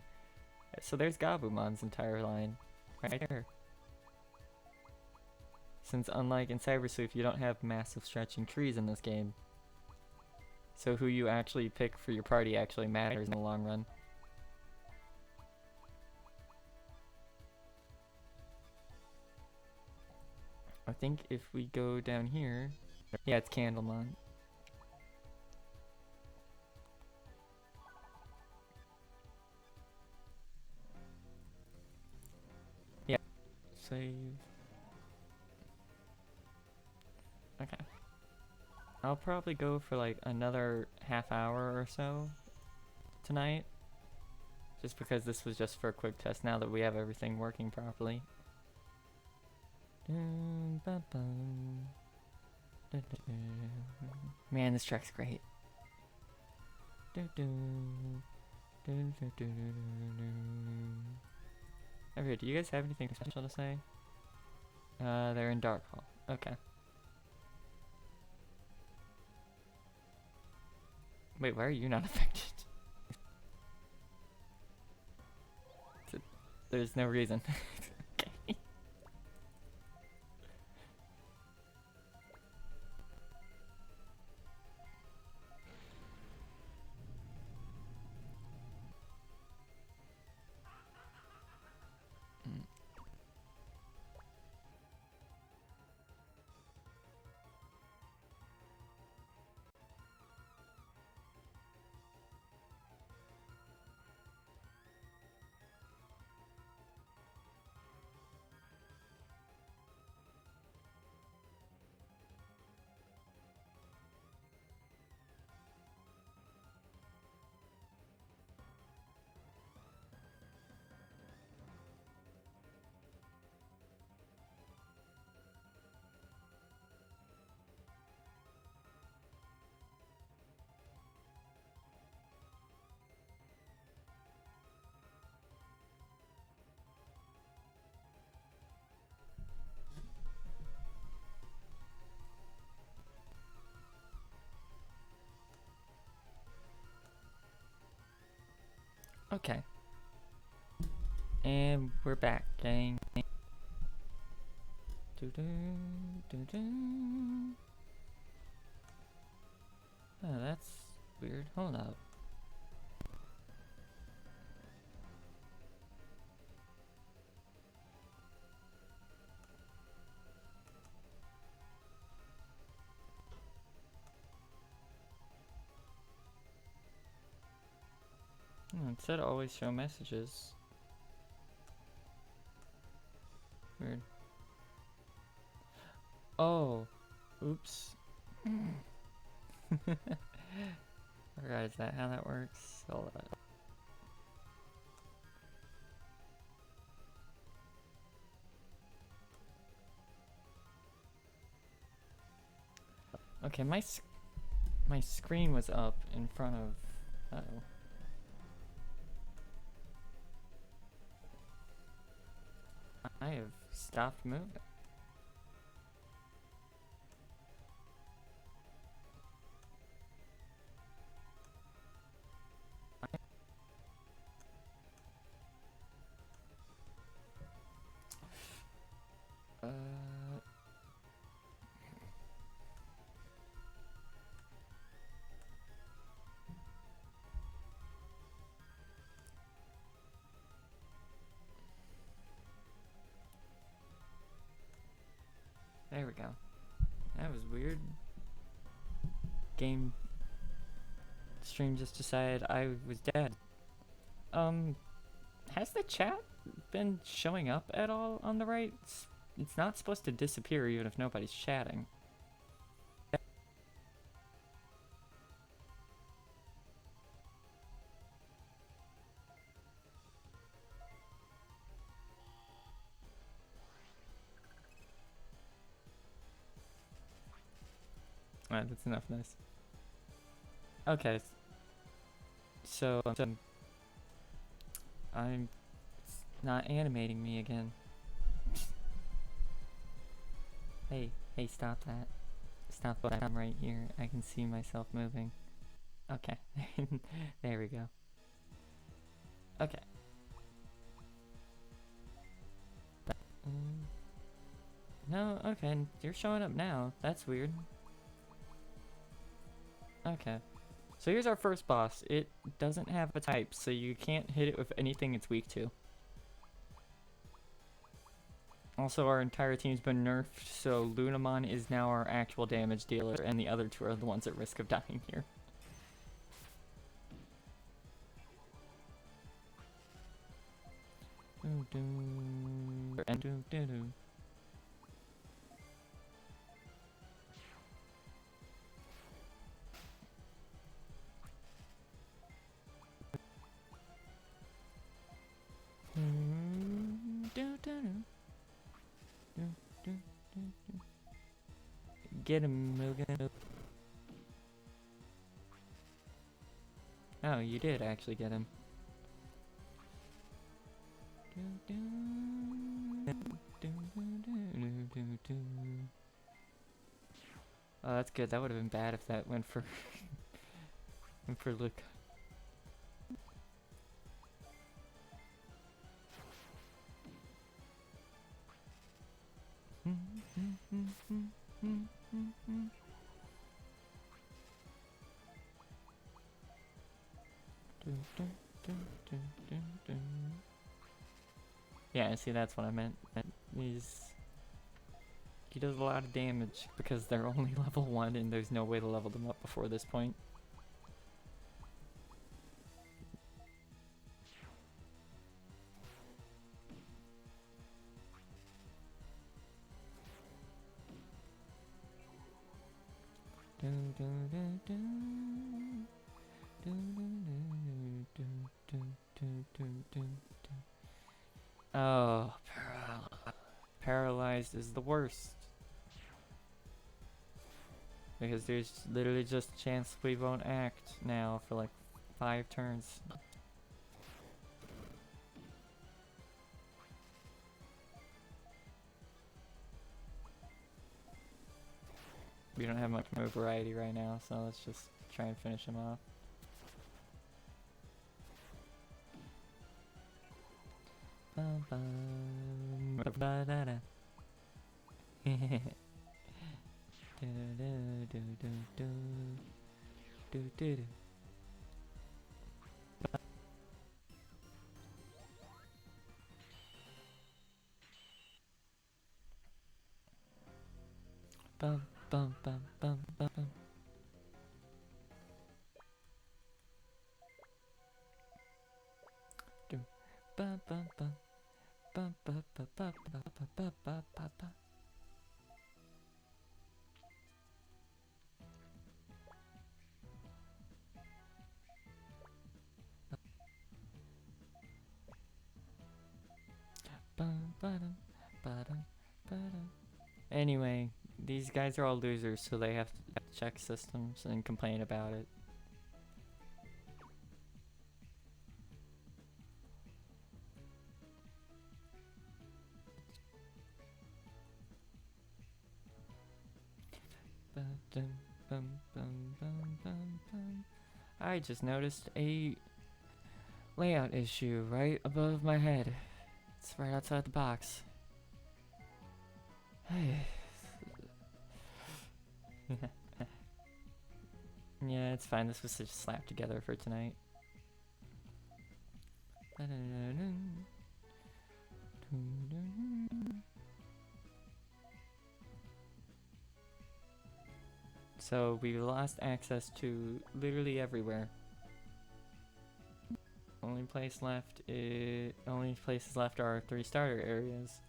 So there's Gabumon's entire line, right there. Since unlike in Cybersleuth, you don't have massive stretching trees in this game. So who you actually pick for your party actually matters in the long run. I think if we go down here, yeah, it's Candlemon. Yeah. Save. Okay. I'll probably go for like another half hour or so tonight. Just because this was just for a quick test now that we have everything working properly. Man, this track's great. Okay, do you guys have anything special to say? They're in Dark Hall. Okay. Wait, why are you not affected? There's no reason. Okay. Okay. And we're back, gang. Oh, that's weird. Hold up. It said always show messages. Weird. Oh. Oops. Alright, is that how that works? Hold on. Okay, my screen was up in front of... Uh-oh. I have stopped moving. There we go. That was weird. Game stream just decided I was dead. Has the chat been showing up at all on the right? It's not supposed to disappear even if nobody's chatting. Alright, that's enough nice. Okay. So, I'm it's not animating me again. Hey, stop that. Stop that. I'm right here. I can see myself moving. Okay. There we go. Okay. No, okay, you're showing up now. That's weird. Okay. So here's our first boss. It doesn't have a type, so you can't hit it with anything it's weak to. Also, our entire team's been nerfed, so Lunamon is now our actual damage dealer, and the other two are the ones at risk of dying here. Get him, Mugen. Oh, you did actually get him. Oh, that's good. That would have been bad if that went for went for Luke. Yeah, see, that's what I meant. He does a lot of damage because they're only level 1 and there's no way to level them up before this point. Oh, paralyzed is the worst. Because there's literally just a chance we won't act now for like 5 turns. We don't have much move variety right now, so let's just try and finish him off. Anyway, these guys are all losers, so they have to check systems and complain about it. I just noticed a layout issue right above my head. It's right outside the box. Yeah, it's fine. This was just slapped together for tonight. So we lost access to literally everywhere. Only places left are 3 starter areas.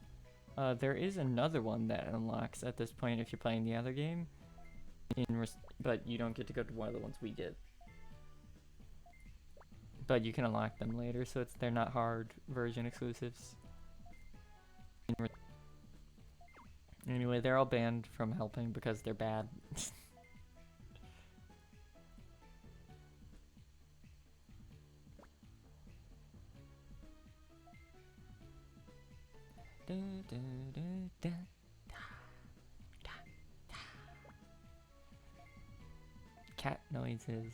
There is another one that unlocks at this point if you're playing the other game, but you don't get to go to one of the ones we did. But you can unlock them later, so they're not hard version exclusives. Anyway, they're all banned from helping because they're bad. Cat noises.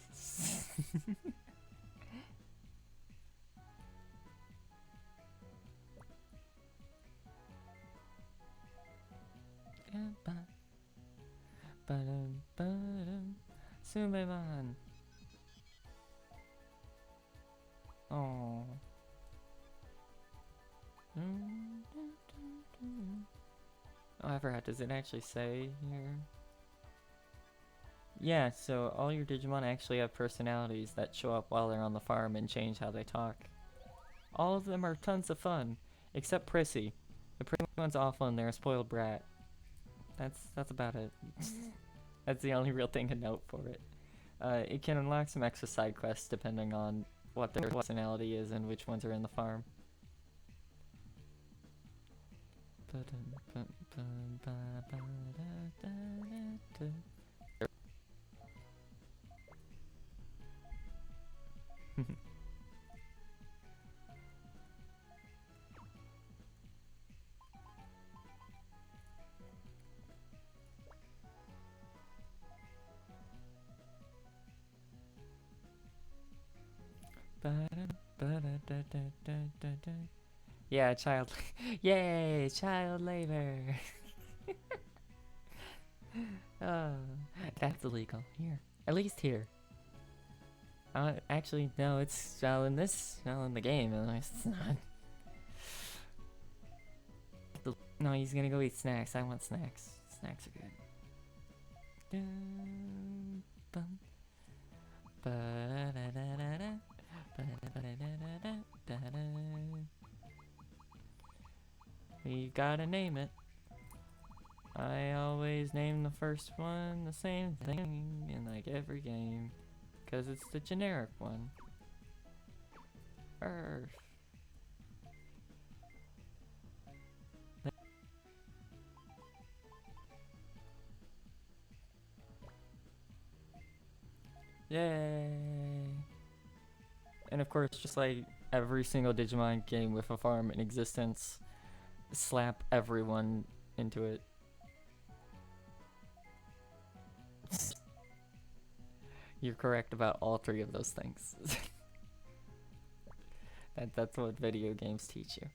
Suleiman. Oh. Oh, I forgot. Does it actually say here? Yeah, so all your Digimon actually have personalities that show up while they're on the farm and change how they talk. All of them are tons of fun, except Prissy. The Prissy one's awful and they're a spoiled brat. That's about it. That's the only real thing to note for it. It can unlock some extra side quests depending on what their personality is and which ones are in the farm. Yeah, child. Yay, child labor. Oh, that's illegal here. At least here. Actually, no, it's in the game. At least it's not. No, he's gonna go eat snacks. I want snacks. Snacks are good. You gotta name it. I always name the first one the same thing in like every game, cause it's the generic one. Earth. Yay! And of course, just like every single Digimon game with a farm in existence, slap everyone into it. You're correct about all 3 of those things. That's what video games teach you.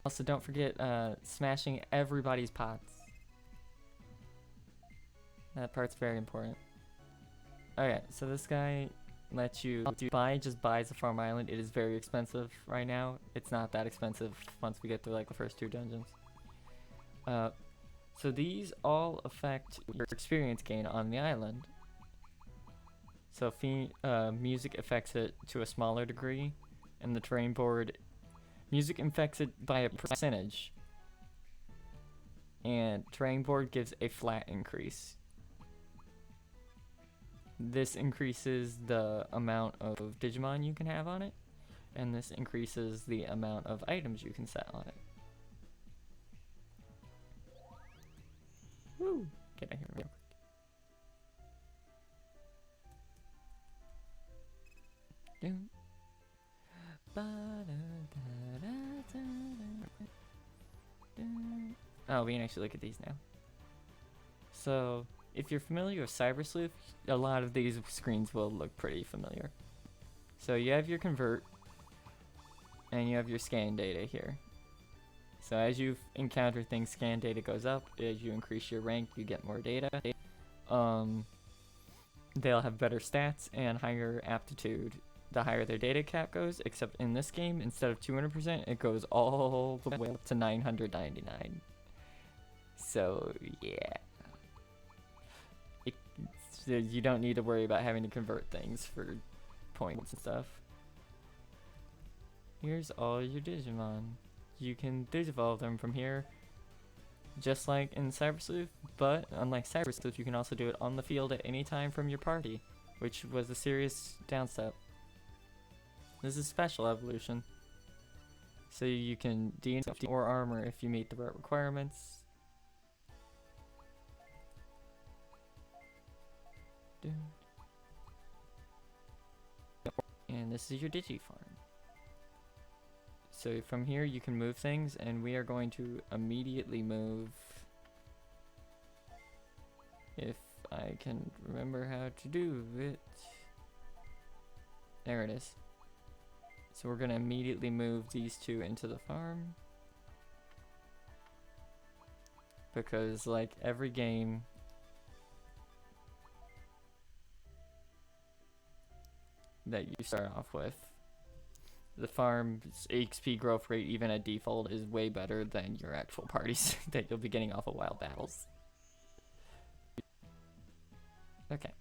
Also, don't forget smashing everybody's pots. That part's very important. Okay, so this guy lets you just buys the farm island. It is very expensive right now. It's not that expensive once we get through like the first 2 dungeons. So these all affect your experience gain on the island. So music affects it to a smaller degree, and the terrain board, music affects it by a percentage, and terrain board gives a flat increase. This increases the amount of Digimon you can have on it, and this increases the amount of items you can set on it. Woo! Get out here real quick. Oh, we can actually look at these now. So, if you're familiar with Cyber Sleuth, a lot of these screens will look pretty familiar. So you have your convert, and you have your scan data here. So as you encounter things, scan data goes up. As you increase your rank, you get more data. They'll have better stats and higher aptitude the higher their data cap goes, except in this game, instead of 200%, it goes all the way up to 999. So, yeah. You don't need to worry about having to convert things for points and stuff. Here's all your Digimon. You can digivolve them from here, just like in Cyber Sleuth, but unlike Cyber Sleuth, you can also do it on the field at any time from your party, which was a serious downstep. This is special evolution, so you can de-infect or armor if you meet the right requirements. And this is your Digifarm. So from here you can move things, and we are going to immediately move, if I can remember how to do it. There it is. So we're going to immediately move these 2 into the farm, because like every game, that you start off with, the farm's XP growth rate, even at default, is way better than your actual parties that you'll be getting off of wild battles. Okay.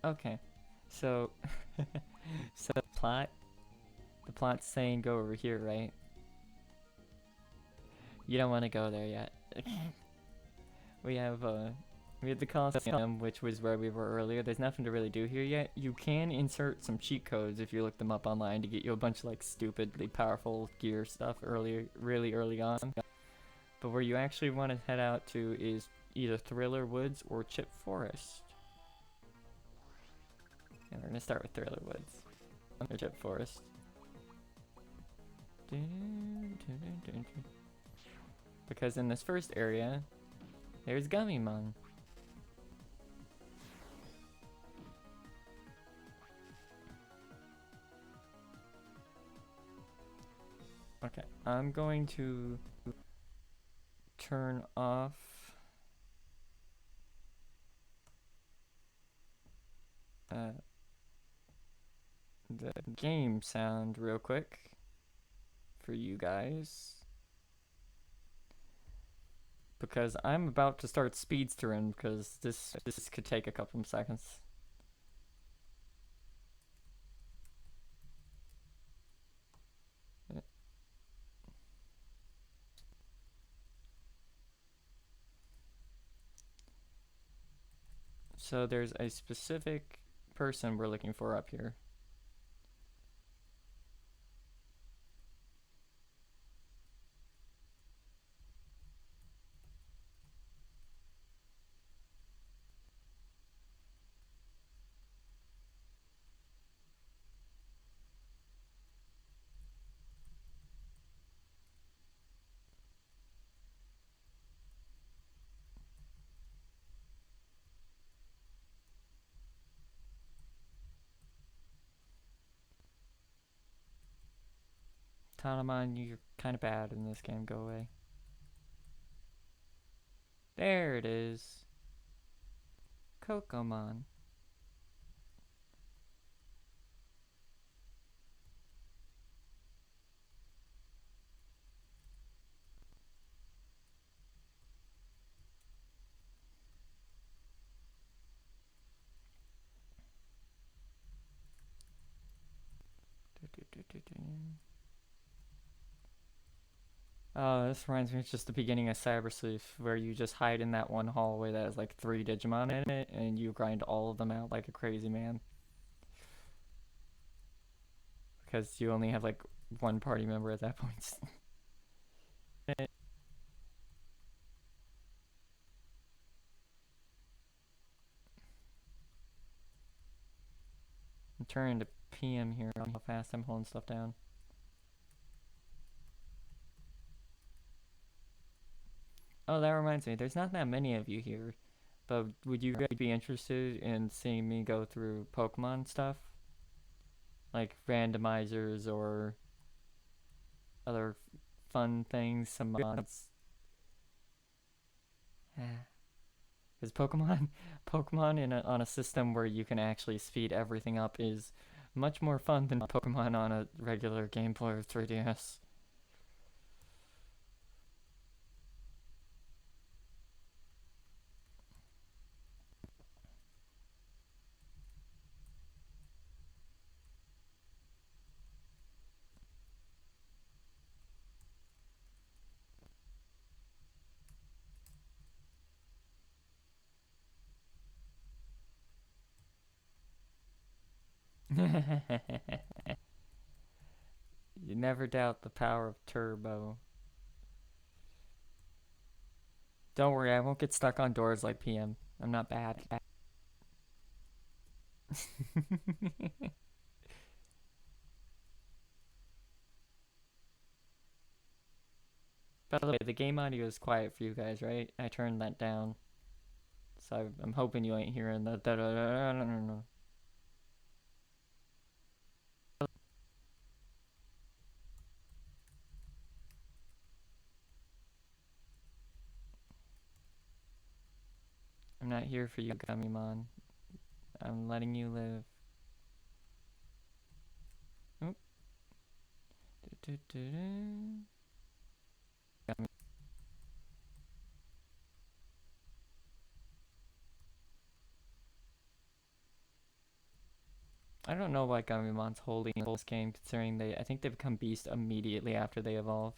Okay, so so the plot's saying go over here, right? You don't want to go there yet. we have the Coliseum, which was where we were earlier. There's nothing to really do here yet. You can insert some cheat codes if you look them up online to get you a bunch of like stupidly powerful gear stuff really early on. But where you actually want to head out to is either Thriller Woods or Chip Forest. And we're gonna start with Thriller Woods or Chip Forest. Because in this first area, there's Gummymon. Okay, I'm going to turn off the game sound real quick for you guys, because I'm about to start speedstering, because this could take a couple of seconds. So there's a specific person we're looking for up here. Tanamon, you're kind of bad in this game. Go away. There it is. Kokomon. Oh, this reminds me of just the beginning of Cyber Sleuth, where you just hide in that one hallway that has like 3 Digimon in it, and you grind all of them out like a crazy man. Because you only have like one party member at that point. I'm turning to PM here on how fast I'm holding stuff down. Oh, that reminds me, there's not that many of you here, but would you guys be interested in seeing me go through Pokemon stuff? Like randomizers or other fun things, some mods? Because Pokemon on a system where you can actually speed everything up is much more fun than Pokemon on a regular Game Boy or 3DS. You never doubt the power of Turbo. Don't worry, I won't get stuck on doors like PM. I'm not bad. By the way, the game audio is quiet for you guys, right? I turned that down. So I'm hoping you ain't hearing the da-da-da-da-da-da. I'm not here for you, Gummymon. I'm letting you live. Oop. I don't know why Gummimon's holding in this game, considering I think they become beast immediately after they evolve.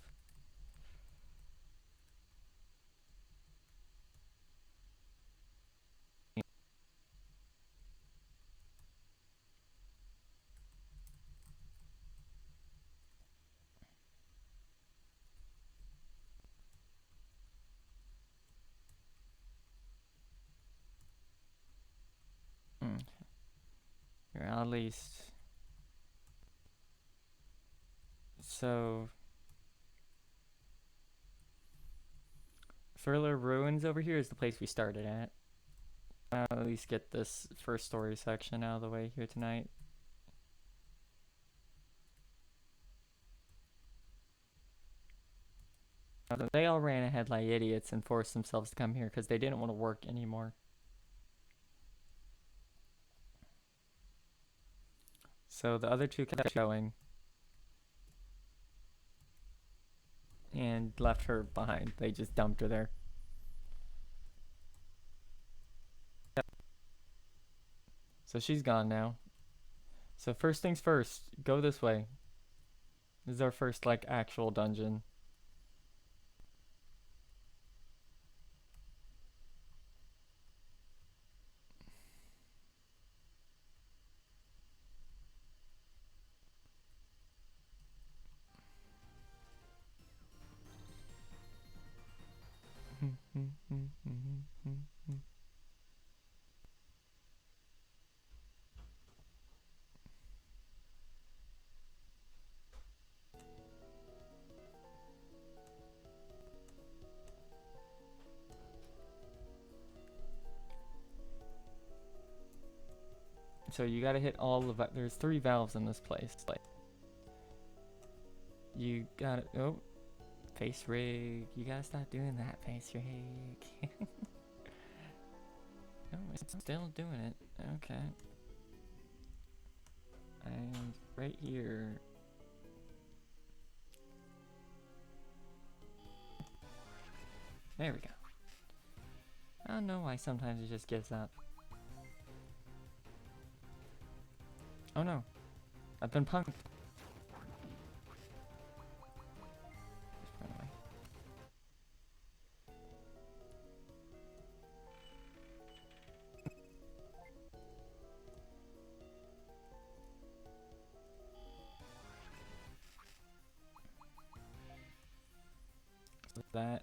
Or at least. So Furler Ruins over here is the place we started at. I'll at least get this first story section out of the way here tonight. They all ran ahead like idiots and forced themselves to come here because they didn't want to work anymore. So the other two kept going and left her behind. They just dumped her there. So she's gone now. So first things first, go this way. This is our first, like, actual dungeon. So you gotta hit all the there's 3 valves in this place. Like, you gotta, oh, face rig. You gotta stop doing that, face rig. Oh, it's still doing it. Okay. And right here. There we go. I don't know why sometimes it just gives up. Oh no. I've been punked. Just run away. So that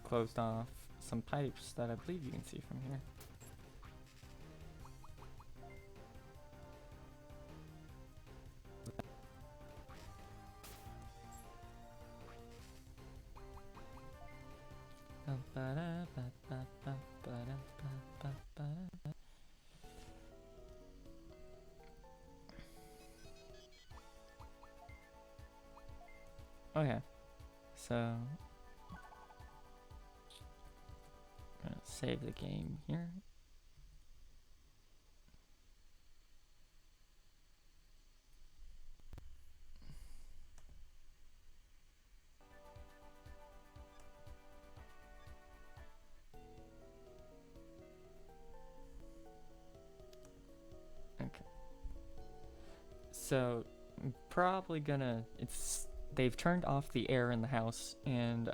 closed off some pipes that I believe you can see from here. Okay, so I'm gonna save the game here. Okay. So I'm probably gonna, they've turned off the air in the house, and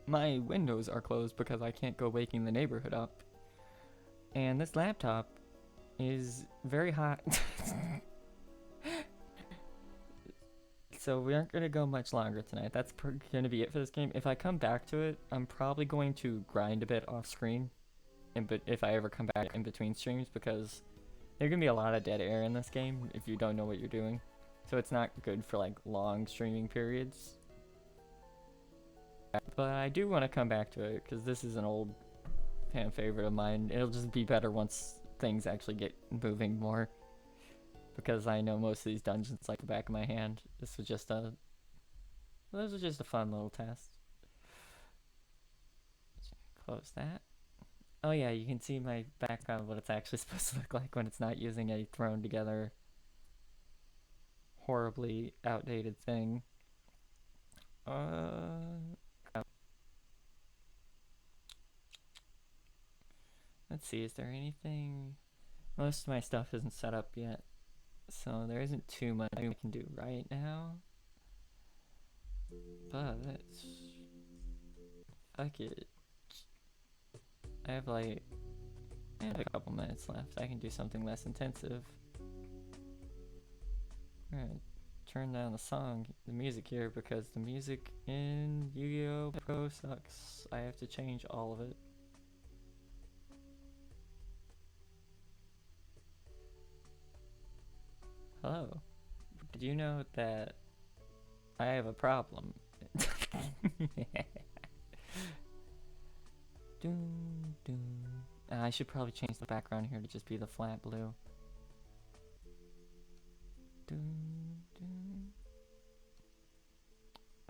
my windows are closed because I can't go waking the neighborhood up. And this laptop is very hot. So we aren't going to go much longer tonight. That's going to be it for this game. If I come back to it, I'm probably going to grind a bit off screen. But if I ever come back in between streams, because there's going to be a lot of dead air in this game if you don't know what you're doing. So it's not good for like long streaming periods. But I do want to come back to it because this is an old fan favorite of mine. It'll just be better once things actually get moving more. Because I know most of these dungeons like the back of my hand. This was just a fun little test. Close that. Oh yeah, you can see my background, what it's actually supposed to look like when it's not using a thrown together horribly outdated thing. Let's see, is there anything? Most of my stuff isn't set up yet, so there isn't too much I can do right now. But fuck it. I have a couple minutes left. I can do something less intensive. I'm gonna turn down the music here, because the music in Yu-Gi-Oh! Pro sucks. I have to change all of it. Hello. Did you know that I have a problem? I should probably change the background here to just be the flat blue.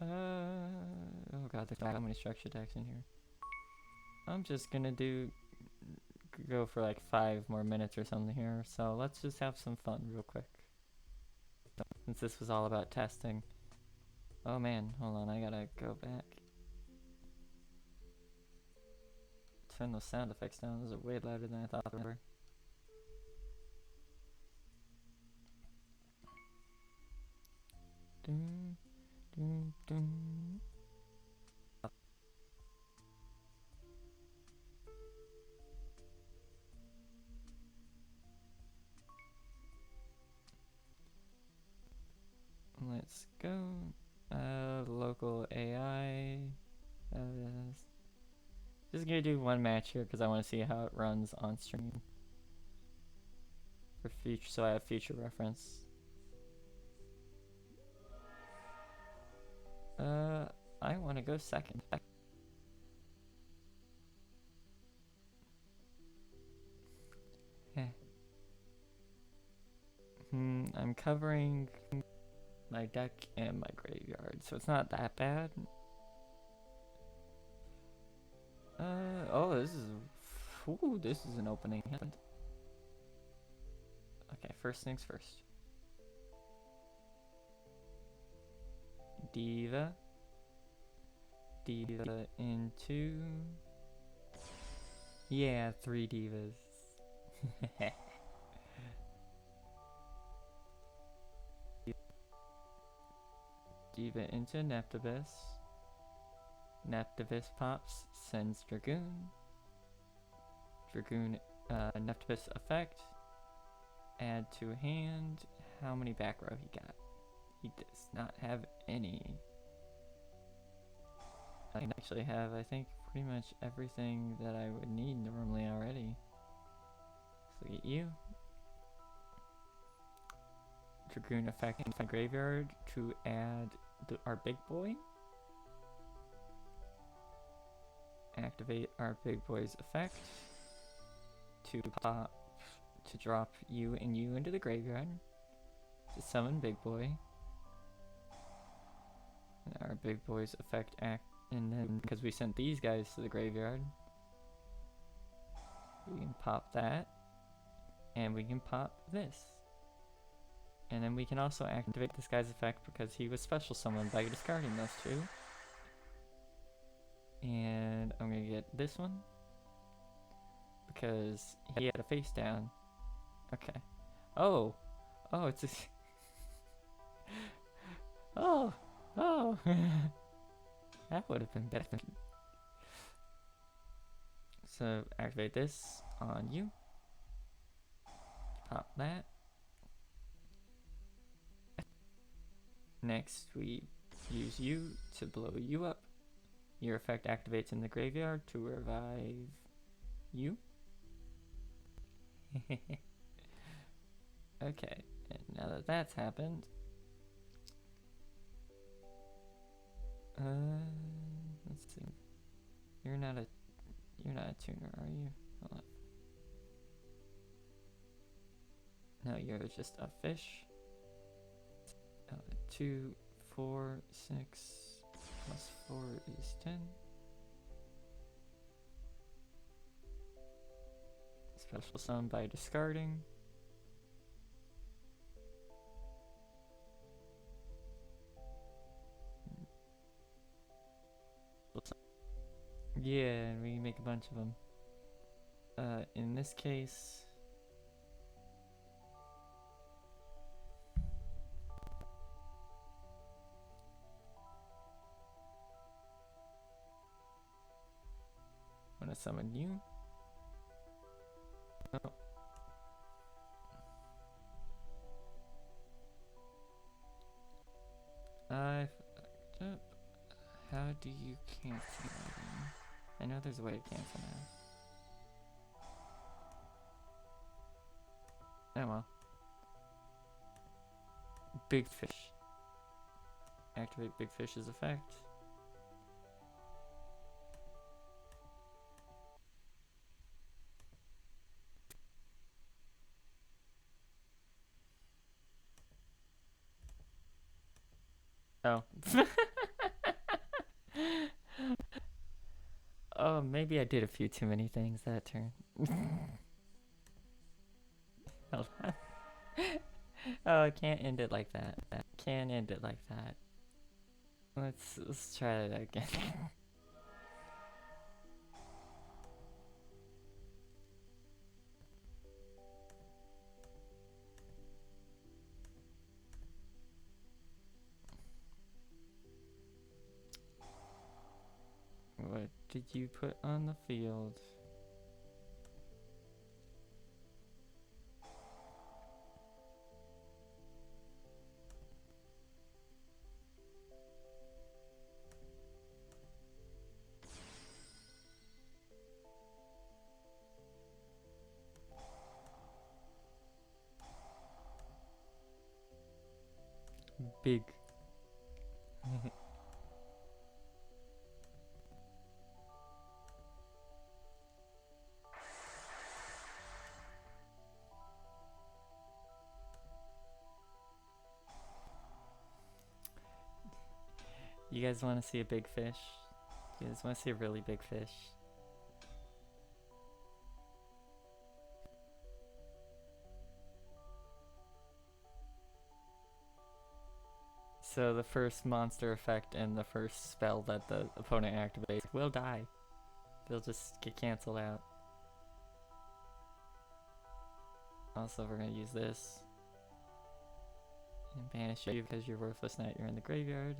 Oh god. god, there's so many structure decks in here. I'm just gonna go for like 5 more minutes or something here, so let's just have some fun real quick. Since this was all about testing. Oh man, hold on, I gotta go back. Turn those sound effects down, those are way louder than I thought they were. Dun, dun, dun. Let's go. Local AI. Just gonna do one match here because I want to see how it runs on stream. For future, so I have future reference. I want to go second. I'm covering my deck and my graveyard, so it's not that bad. Oh, this is an opening hand. Okay, first things first. Diva into... Yeah, 3 divas. Diva into Neptibus. Neptibus pops, sends Dragoon. Dragoon, Neptibus effect. Add to hand. How many back row he got? He does not have any. I actually have, I think, pretty much everything that I would need normally already. Let's look at you. Dragoon effect in the graveyard to add our big boy. Activate our big boy's effect to drop you and you into the graveyard. To summon big boy. And our big boy's effect and then because we sent these guys to the graveyard, we can pop that, and we can pop this. And then we can also activate this guy's effect because he was special summoned by discarding those 2. And I'm gonna get this one because he had a face down. Okay. Oh, it's a oh. That would have been better. So activate this on you. Pop that. Next, we use you to blow you up. Your effect activates in the graveyard to revive you. Okay, and now that that's happened, let's see. You're not a tuner, are you? Hold on. No, you're just a fish. 2, 4, 6 plus 4 is 10. Special summon by discarding. Yeah, and we make a bunch of them. In this case, I'm gonna summon you. Oh. I fucked up. How do you cancel that? I know there's a way to cancel now. Oh well. Big fish. Activate big fish's effect. Oh. Oh, maybe I did a few too many things that turn. Hold on. Oh, I can't end it like that. Can't end it like that. Let's try that again. What did you put on the field? Big. You guys want to see a big fish? You guys want to see a really big fish? So the first monster effect and the first spell that the opponent activates will die. They'll just get cancelled out. Also, we're gonna use this and banish you because you're worthless now. You're in the graveyard.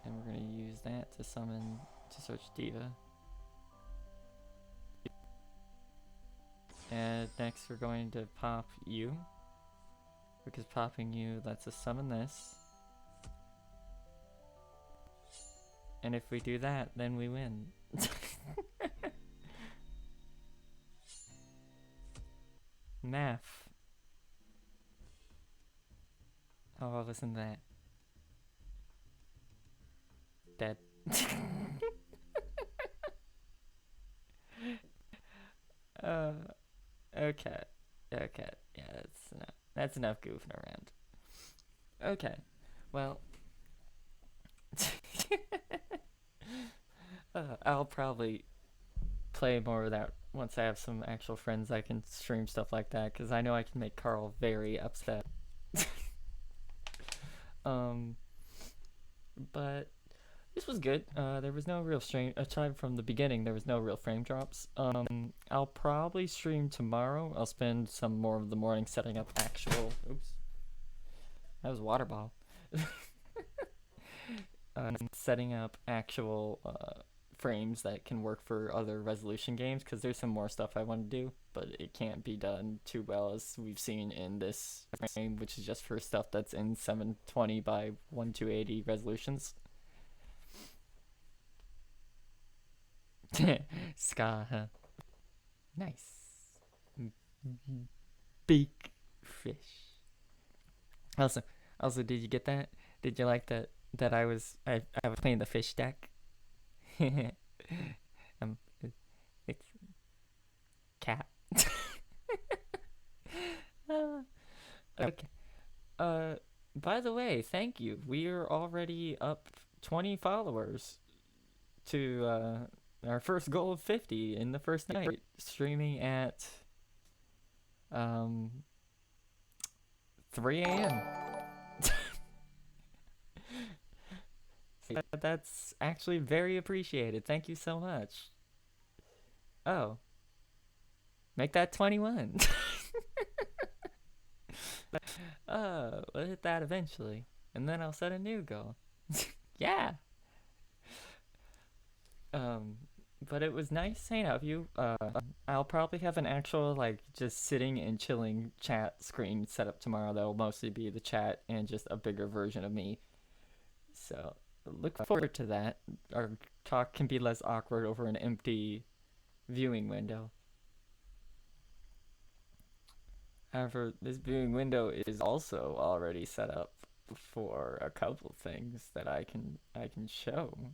And we're gonna use that to summon, to search Diva. And next we're going to pop you, because popping you lets us summon this. And if we do that, then we win. Math. Oh, listen to that. Dead. Okay. Okay. Yeah, that's enough. That's enough goofing around. Okay. Well. I'll probably play more of that once I have some actual friends I can stream stuff like that, because I know I can make Carl very upset. But this was good. There was no real stream, aside from the beginning, there was no real frame drops. I'll probably stream tomorrow. I'll spend some more of the morning setting up actual, oops, that was a water ball. Setting up actual frames that can work for other resolution games, because there's some more stuff I want to do, but it can't be done too well as we've seen in this frame, which is just for stuff that's in 720 by 1280 resolutions. Ska, huh? Nice. Big fish. Also, did you get that? Did you like that I was playing the fish deck? It's cat. Okay. By the way, thank you. We are already up 20 followers to our first goal of 50 in the first night, streaming at 3 a.m. That's actually very appreciated. Thank you so much. Oh. Make that 21. We'll hit that eventually. And then I'll set a new goal. Yeah. But it was nice hanging out with you. I'll probably have an actual, like, just sitting and chilling chat screen set up tomorrow that will mostly be the chat and just a bigger version of me. So, look forward to that. Our talk can be less awkward over an empty viewing window. However, this viewing window is also already set up for a couple things that I can show.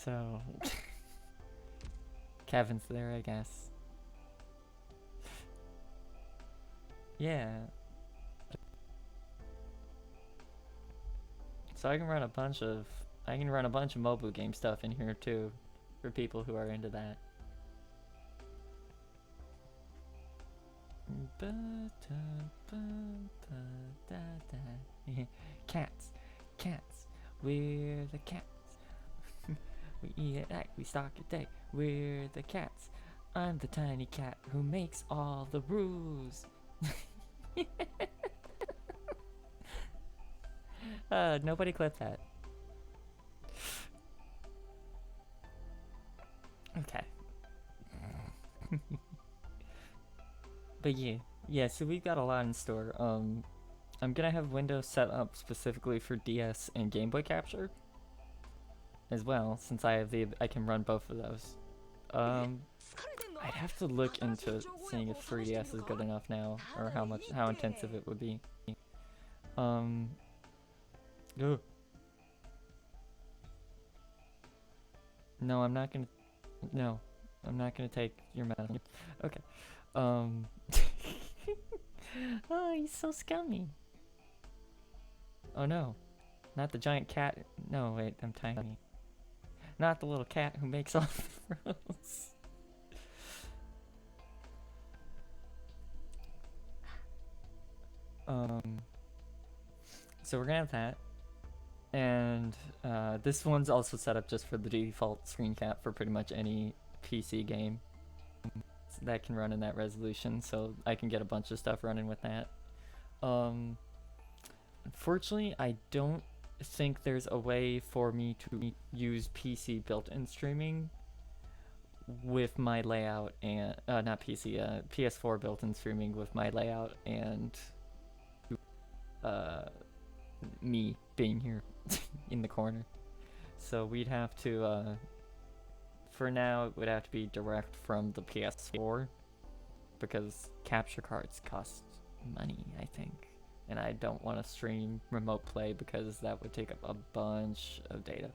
So Kevin's there, I guess. Yeah. So I can run a bunch of mobile game stuff in here too, for people who are into that. Cats, cats, we're the cats. We eat at night, we stalk at day, we're the cats. I'm the tiny cat who makes all the rules. Nobody clip that. Okay. But yeah, so we've got a lot in store. I'm gonna have Windows set up specifically for DS and Game Boy Capture as well, since I can run both of those. I'd have to look into seeing if 3DS is good enough now, or how intensive it would be. Ugh. No, I'm not gonna take your medicine. Okay. Oh, he's so scummy. Oh no, not the giant cat. No, wait, I'm tiny. Not the little cat who makes all the rules. So we're gonna have that. And this one's also set up just for the default screen cap for pretty much any PC game that can run in that resolution, so I can get a bunch of stuff running with that. Unfortunately, I don't think there's a way for me to use PC built-in streaming with my layout and not PC, PS4 built-in streaming with my layout and me being here in the corner. So we'd have to for now it would have to be direct from the PS4 because capture cards cost money, I think, and I don't want to stream remote play because that would take up a bunch of data.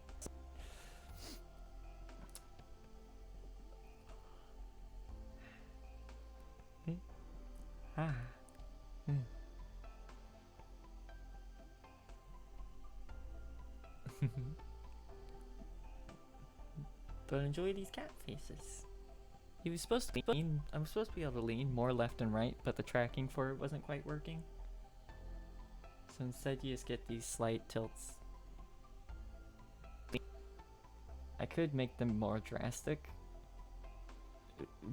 But enjoy these cat faces. He was supposed to lean. I was supposed to be able to lean more left and right, but the tracking for it wasn't quite working. So instead you just get these slight tilts. I could make them more drastic,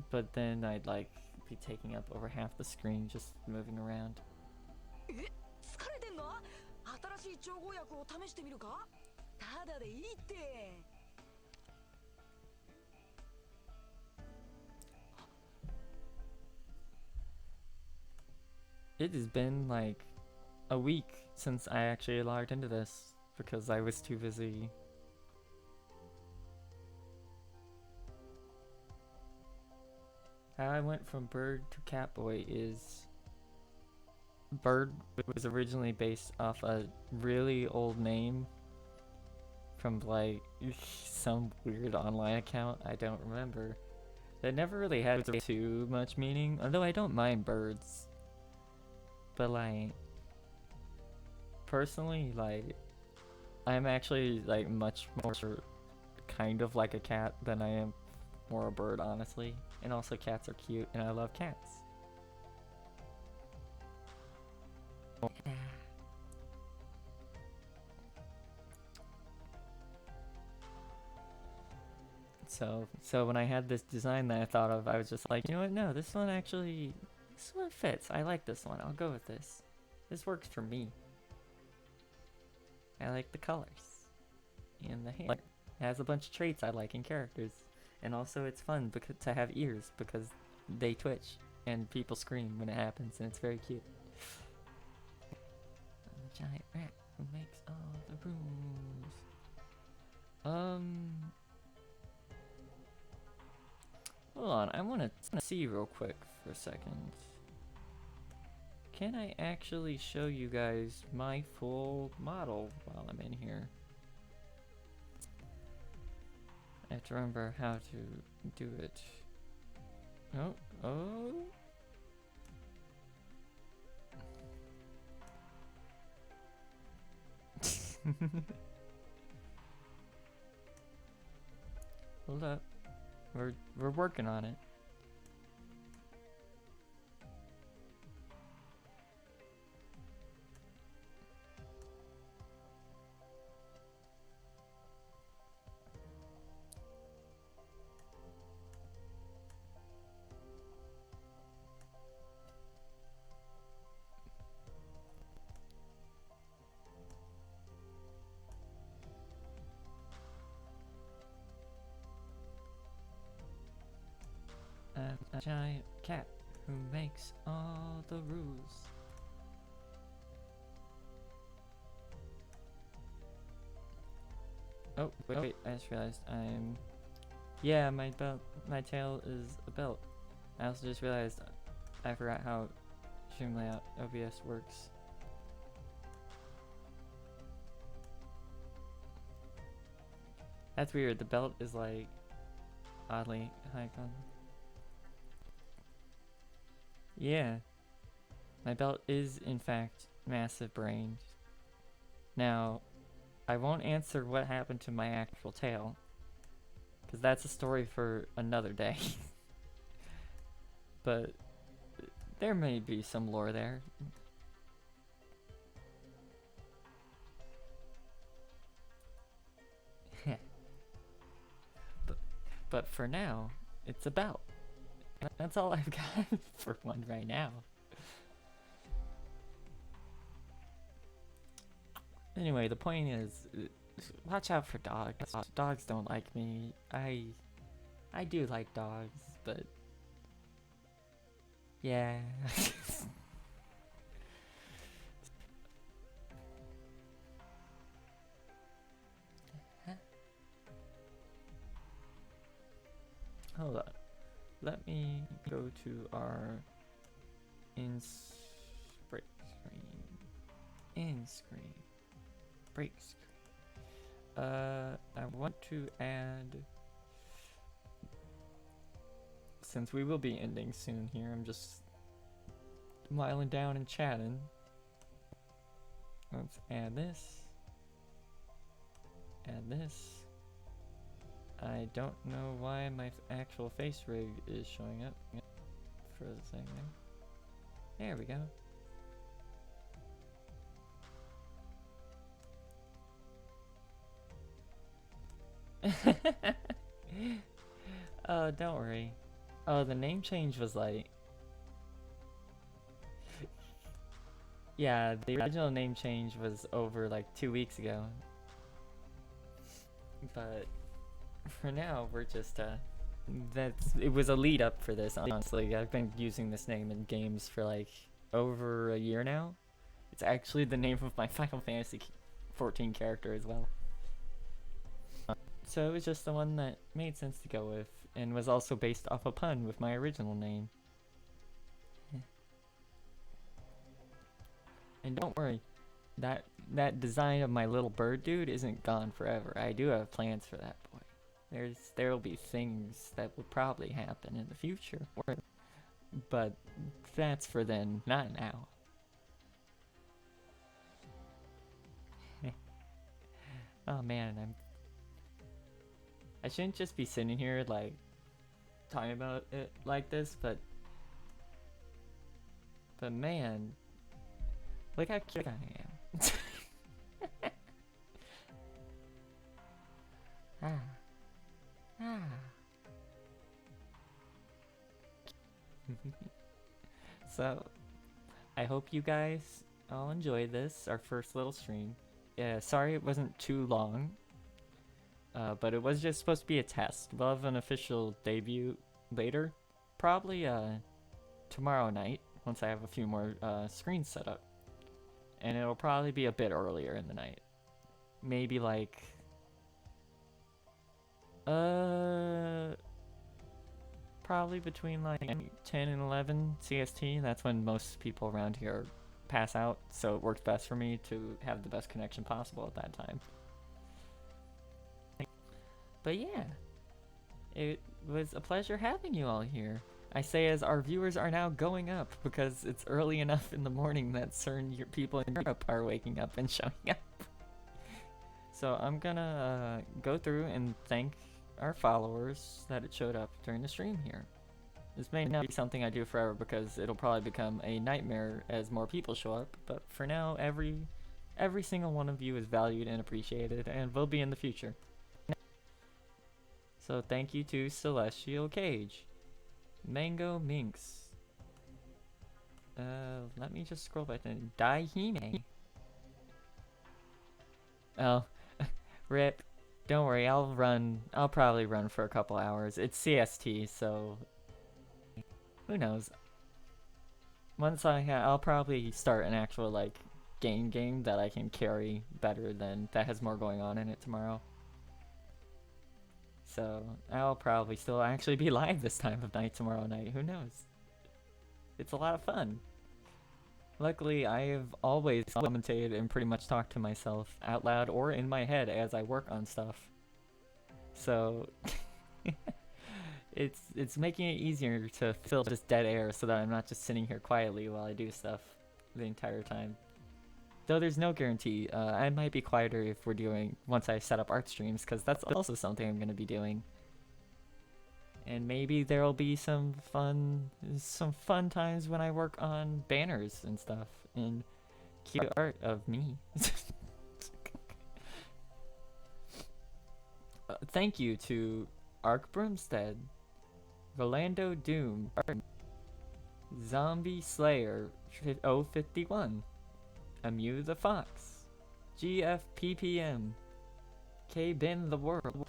but then I'd like be taking up over half the screen just moving around. It has been like a week since I actually logged into this because I was too busy. How I went from Bird to Catboy is Bird was originally based off a really old name from like some weird online account I don't remember. That never really had too much meaning, although I don't mind birds. But like personally, like I'm actually like much more kind of like a cat than I am more a bird, honestly. And also cats are cute and I love cats. So when I had this design that I thought of, I was just like, you know what, no, this one fits. I like this one. I'll go with this. This works for me. I like the colors. And the hair. It has a bunch of traits I like in characters. And also it's fun to have ears because they twitch and people scream when it happens and it's very cute. The giant rat who makes all the rules. Hold on, I want to see real quick for a second. Can I actually show you guys my full model while I'm in here? I have to remember how to do it. Oh, oh. Hold up. We're working on it. I'm a giant cat who makes all the rules. Oh, wait, I just realized I'm... Yeah, my belt, my tail is a belt. I also just realized I forgot how stream layout OBS works. That's weird, the belt is like oddly high con. Yeah, my belt is in fact massive brained. Now, I won't answer what happened to my actual tail, because that's a story for another day. But there may be some lore there. but for now, it's a belt. That's all I've got for one right now. Anyway, the point is, watch out for dogs. Dogs don't like me. I do like dogs, but yeah. Hold up. Let me go to our break screen. Break screen. I want to add, since we will be ending soon here, I'm just whiling down and chatting. Let's add this. Add this. I don't know why my actual face rig is showing up for the thing there. There we go. Oh, don't worry. Oh, the name change was like... Yeah, the original name change was over like 2 weeks ago. But for now, we're just, it was a lead up for this, honestly. I've been using this name in games for like over a year now. It's actually the name of my Final Fantasy 14 character as well. So it was just the one that made sense to go with, and was also based off a pun with my original name. And don't worry, that design of my little bird dude isn't gone forever. I do have plans for that boy. There'll be things that will probably happen in the future, but that's for then, not now. Oh man, I shouldn't just be sitting here like talking about it like this, but man, look how cute I am. So, I hope you guys all enjoyed this, our first little stream. Yeah, sorry it wasn't too long, but it was just supposed to be a test. We'll have an official debut later, probably tomorrow night, once I have a few more screens set up. And it'll probably be a bit earlier in the night. Maybe like... probably between like 10 and 11 CST. That's when most people around here pass out, so it works best for me to have the best connection possible at that time. But yeah, It was a pleasure having you all here. I say as our viewers are now going up because it's early enough in the morning that certain people in Europe are waking up and showing up. So I'm gonna go through and thank our followers that it showed up during the stream here. This may not be something I do forever because it'll probably become a nightmare as more people show up, but for now, every single one of you is valued and appreciated and will be in the future. So thank you to Celestial Cage, Mango Minx, let me just scroll back then, Daihime. Oh, rip. Don't worry, I'll probably run for a couple hours. It's CST, so who knows? Once I'll probably start an actual, like, game that I can carry better than, that has more going on in it tomorrow. So, I'll probably still actually be live this time of night tomorrow night, who knows? It's a lot of fun. Luckily, I have always commentated and pretty much talked to myself out loud or in my head as I work on stuff. So, it's making it easier to fill just dead air so that I'm not just sitting here quietly while I do stuff the entire time. Though there's no guarantee, I might be quieter if we're doing, once I set up art streams, because that's also something I'm going to be doing. And maybe there'll be some fun times when I work on banners and stuff, and cute art of me. Thank you to Ark Broomstead, Rolando Doom, Zombie Slayer 051, Amew the Fox, GFPPM, K-Bin the World,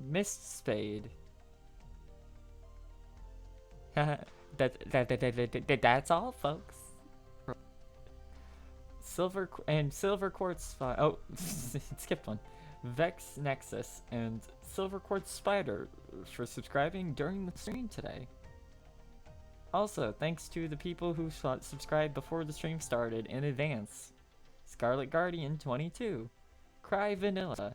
Mist Spade. That's all, folks. Silver Quartz. Oh, skipped one. Vex Nexus and Silver Quartz Spider for subscribing during the stream today. Also, thanks to the people who subscribed before the stream started in advance. Scarlet Guardian 22, Cry Vanilla,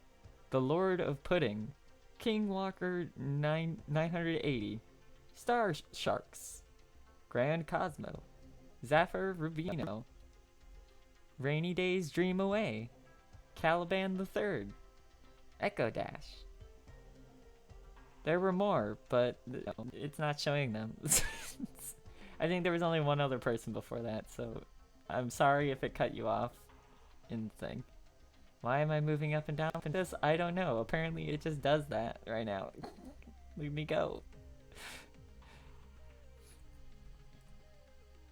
The Lord of Pudding, King Walker 980, Star Sharks, Grand Cosmo, Zafir Rubino, Rainy Days Dream Away, Caliban the Third, Echo Dash. There were more, but it's not showing them. I think there was only one other person before that, so I'm sorry if it cut you off in the thing. Why am I moving up and down in this? I don't know. Apparently it just does that right now. Leave me go.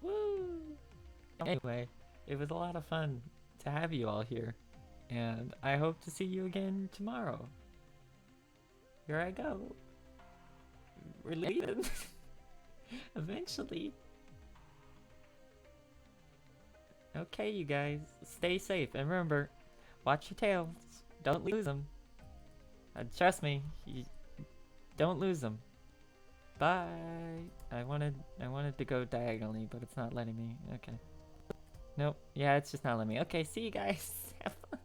Woo! Anyway, it was a lot of fun to have you all here, and I hope to see you again tomorrow. Here I go. We're leaving. Eventually. Okay, you guys. Stay safe. And remember, watch your tails. Don't lose them. Trust me. Don't lose them. Bye. I wanted to go diagonally, but it's not letting me. Okay. Nope. Yeah, it's just not letting me. Okay, see you guys. Have fun.